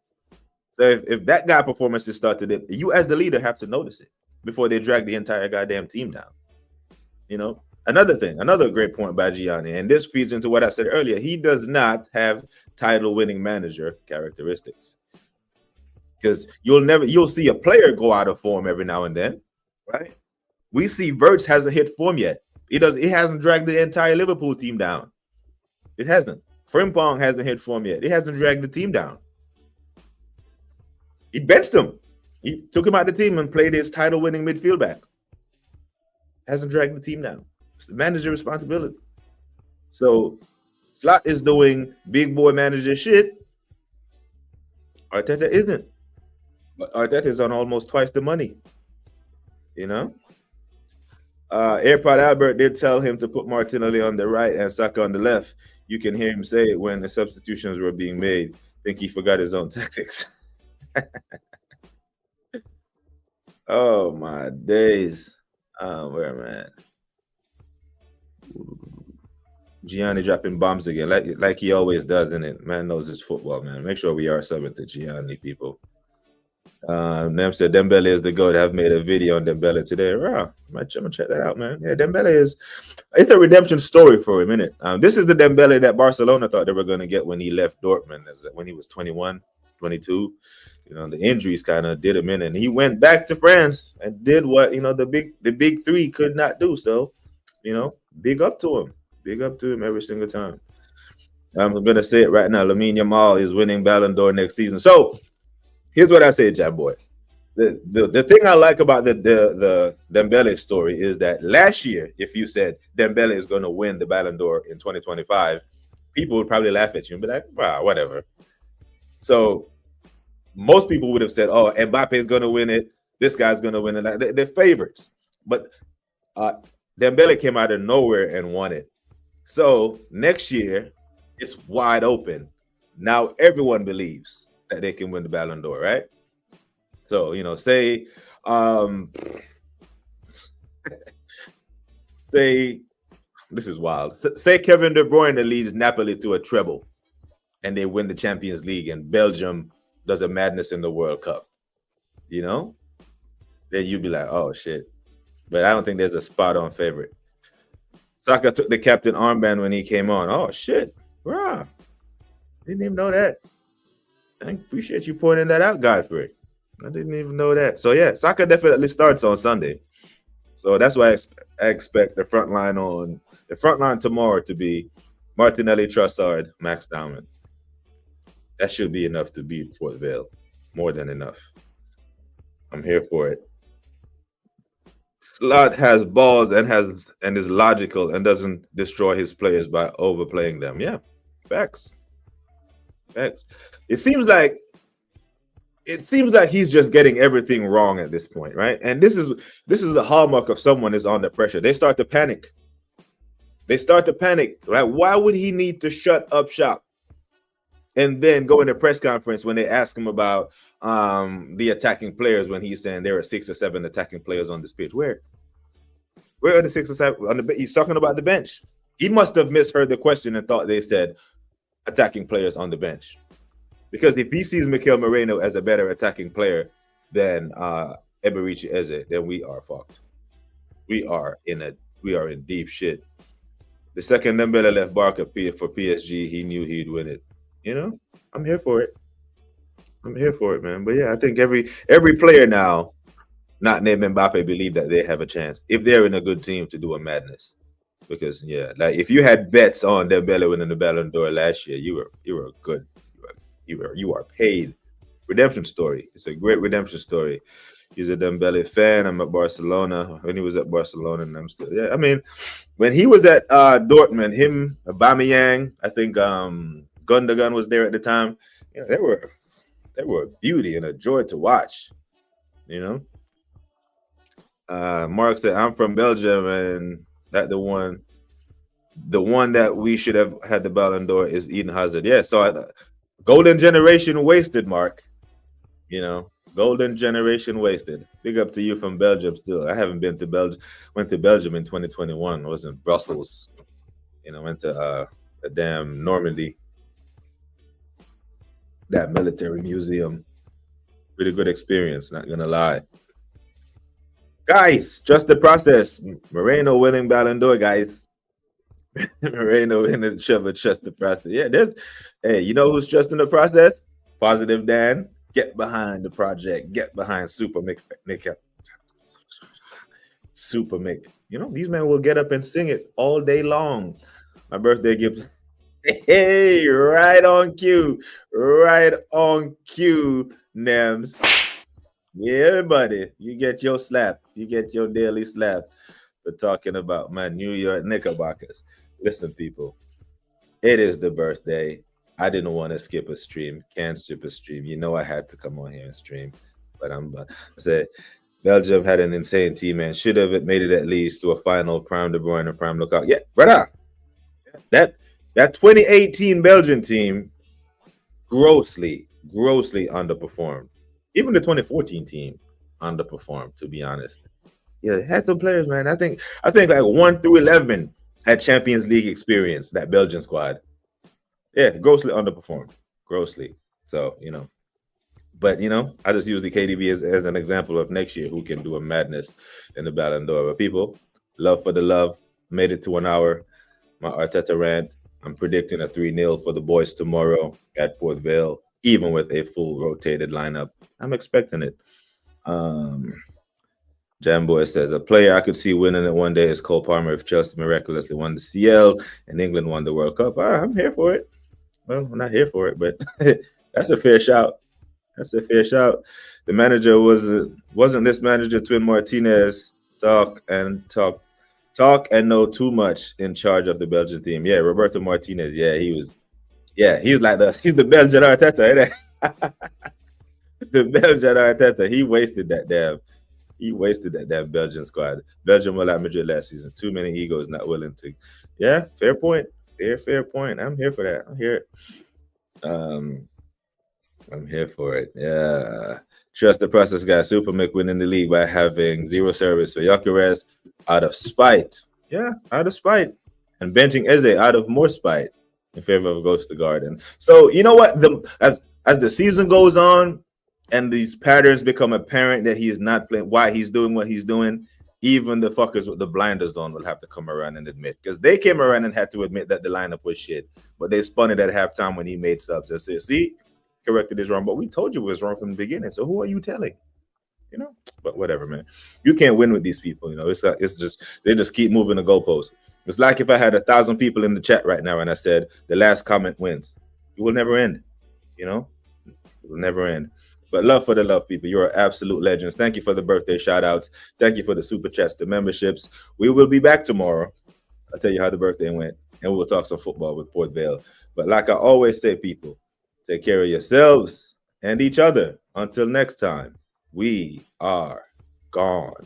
So if that guy performances start to dip, you as the leader have to notice it before they drag the entire goddamn team down. Another great point by Gianni, and this feeds into what I said earlier. He does not have title-winning manager characteristics, because you'll see a player go out of form every now and then, right? We see Wirtz hasn't hit form yet. He hasn't dragged the entire Liverpool team down. It hasn't. Frimpong hasn't hit form yet. He hasn't dragged the team down. He benched him. He took him out of the team and played his title-winning midfield back. Hasn't dragged the team down. It's the manager responsibility. So Slot is doing big boy manager shit. Arteta isn't. But Arteta is on almost twice the money. AirPod Albert did tell him to put Martinelli on the right and Saka on the left. You can hear him say it when the substitutions were being made. Think he forgot his own tactics. Oh my days. Where am I at? Gianni dropping bombs again, like he always does, isn't it? Man knows his football, man. Make sure we are subbing to Gianni, people. Them said Dembele is the GOAT. I've made a video on Dembele today. Wow, I'm gonna check that out, man. Yeah, Dembele it's a redemption story for him, innit? This is the Dembele that Barcelona thought they were gonna get when he left Dortmund, when he was 21, 22. You know, the injuries kind of did him in, and he went back to France and did what the big three could not do. So, big up to him every single time. I'm gonna say it right now. Lamine Yamal is winning Ballon d'Or next season. So here's what I say, Jam Boy. The thing I like about the Dembele story is that last year, if you said Dembele is going to win the Ballon d'Or in 2025, people would probably laugh at you and be like, wow, whatever. So most people would have said, oh, Mbappe is going to win it. This guy's going to win it. They're favorites. But Dembele came out of nowhere and won it. So next year, it's wide open. Now everyone believes that they can win the Ballon d'Or, right? So, say this is wild. Say Kevin De Bruyne leads Napoli to a treble and they win the Champions League and Belgium does a madness in the World Cup. Then you'd be like, oh, shit. But I don't think there's a spot-on favorite. Saka took the captain armband when he came on. Oh, shit. Wow. Didn't even know that. I appreciate you pointing that out, Godfrey. I didn't even know that. So, yeah, Saka definitely starts on Sunday. So that's why I expect the front line tomorrow to be Martinelli, Trossard, Max Diamond. That should be enough to beat Fort Vale. More than enough. I'm here for it. Slot has balls and is logical and doesn't destroy his players by overplaying them. Yeah, facts. It seems like he's just getting everything wrong at this point, right? And this is the hallmark of someone is under pressure. They start to panic. Right? Why would he need to shut up shop and then go in a press conference when they ask him about the attacking players when he's saying there are 6 or 7 attacking players on this pitch? Where are the 6 or 7 on the? He's talking about the bench. He must have misheard the question and thought they said attacking players on the bench. Because if he sees Mikel Moreno as a better attacking player than Eberici Eze, then we are fucked. We are in deep shit. The second Dembele left Barca for PSG, he knew he'd win it. I'm here for it. Man. But yeah, I think every player now, not named Mbappe, believe that they have a chance if they're in a good team to do a madness. Because like if you had bets on Dembele winning the Ballon d'Or last year, you were good. You are paid. Redemption story. It's a great redemption story. He's a Dembele fan. I'm at Barcelona. When he was at Barcelona, and I'm still I mean, when he was at Dortmund, him, Aubameyang, I think Gundogan was there at the time. They were a beauty and a joy to watch. Mark said, I'm from Belgium, and that the one that we should have had the Ballon d'Or is Eden Hazard. Yeah, so golden generation wasted, Mark. Golden generation wasted. Big up to you from Belgium still. I haven't been to Belgium. Went to Belgium in 2021. I was in Brussels. Went to a damn Normandy. That military museum. Really good experience, not gonna lie. Guys, trust the process. Moreno winning Ballon d'Or, guys. Moreno winning trust the process. Yeah, hey, you know who's trusting the process? Positive Dan. Get behind the project. Get behind Super Mick. Super Mick. These men will get up and sing it all day long. My birthday gift. Hey, right on cue. Right on cue, Nems. Yeah, buddy. You get your slap. You get your daily slap for talking about my New York Knickerbockers. Listen, people. It is the birthday. I didn't want to skip a stream. Can't skip a stream. I had to come on here and stream. But I said Belgium had an insane team, man. Should have made it at least to a final. Prime De Bruyne and Prime Lukaku. Yeah, brother. That 2018 Belgian team grossly underperformed. Even the 2014 team underperformed, to be honest. Yeah, they had some players, man. I think like 1 through 11 had Champions League experience, that Belgian squad. Yeah, grossly underperformed. Grossly. So, But I just use the KDB as an example of next year who can do a madness in the Ballon d'Or. But people, love for the love. Made it to an hour. My Arteta rant. I'm predicting a 3-0 for the boys tomorrow at Port Vale, even with a full rotated lineup. I'm expecting it. Jamboy says a player I could see winning it one day is Cole Palmer if Chelsea miraculously won the CL and England won the World Cup. I'm here for it. Well, I'm not here for it, but that's a fair shout. That's a fair shout. The manager wasn't this manager Twin Martinez talk and know too much in charge of the Belgian team. Yeah, Roberto Martinez. Yeah, he was. Yeah, he's the Belgian Arteta. Isn't it? The Belgian Arteta. He wasted that damn Belgian squad. Belgium were like Madrid last season. Too many egos not willing to. Yeah, fair point. Fair point. I'm here for that. I'm here. I'm here for it. Yeah. Trust the process, guys. Super Mick winning the league by having 0 service for Gyökeres out of spite. Yeah, out of spite. And benching Eze out of more spite in favor of Ghost the Garden. So you know what? As the season goes on and these patterns become apparent that he is not playing, why he's doing what he's doing, even the fuckers with the blinders on will have to come around and admit. Because they came around and had to admit that the lineup was shit. But they spun it at halftime when he made subs and said, see, corrected this wrong, but we told you it was wrong from the beginning. So who are you telling? But whatever, man. You can't win with these people. It's just they just keep moving the goalposts. It's like if I had 1,000 people in the chat right now and I said the last comment wins. It will never end. It will never end. But love for the love, people. You are absolute legends. Thank you for the birthday shout outs. Thank you for the super chats, the memberships. We will be back tomorrow. I'll tell you how the birthday went, and we'll talk some football with Port Vale. But like I always say, people, take care of yourselves and each other. Until next time, we are gone.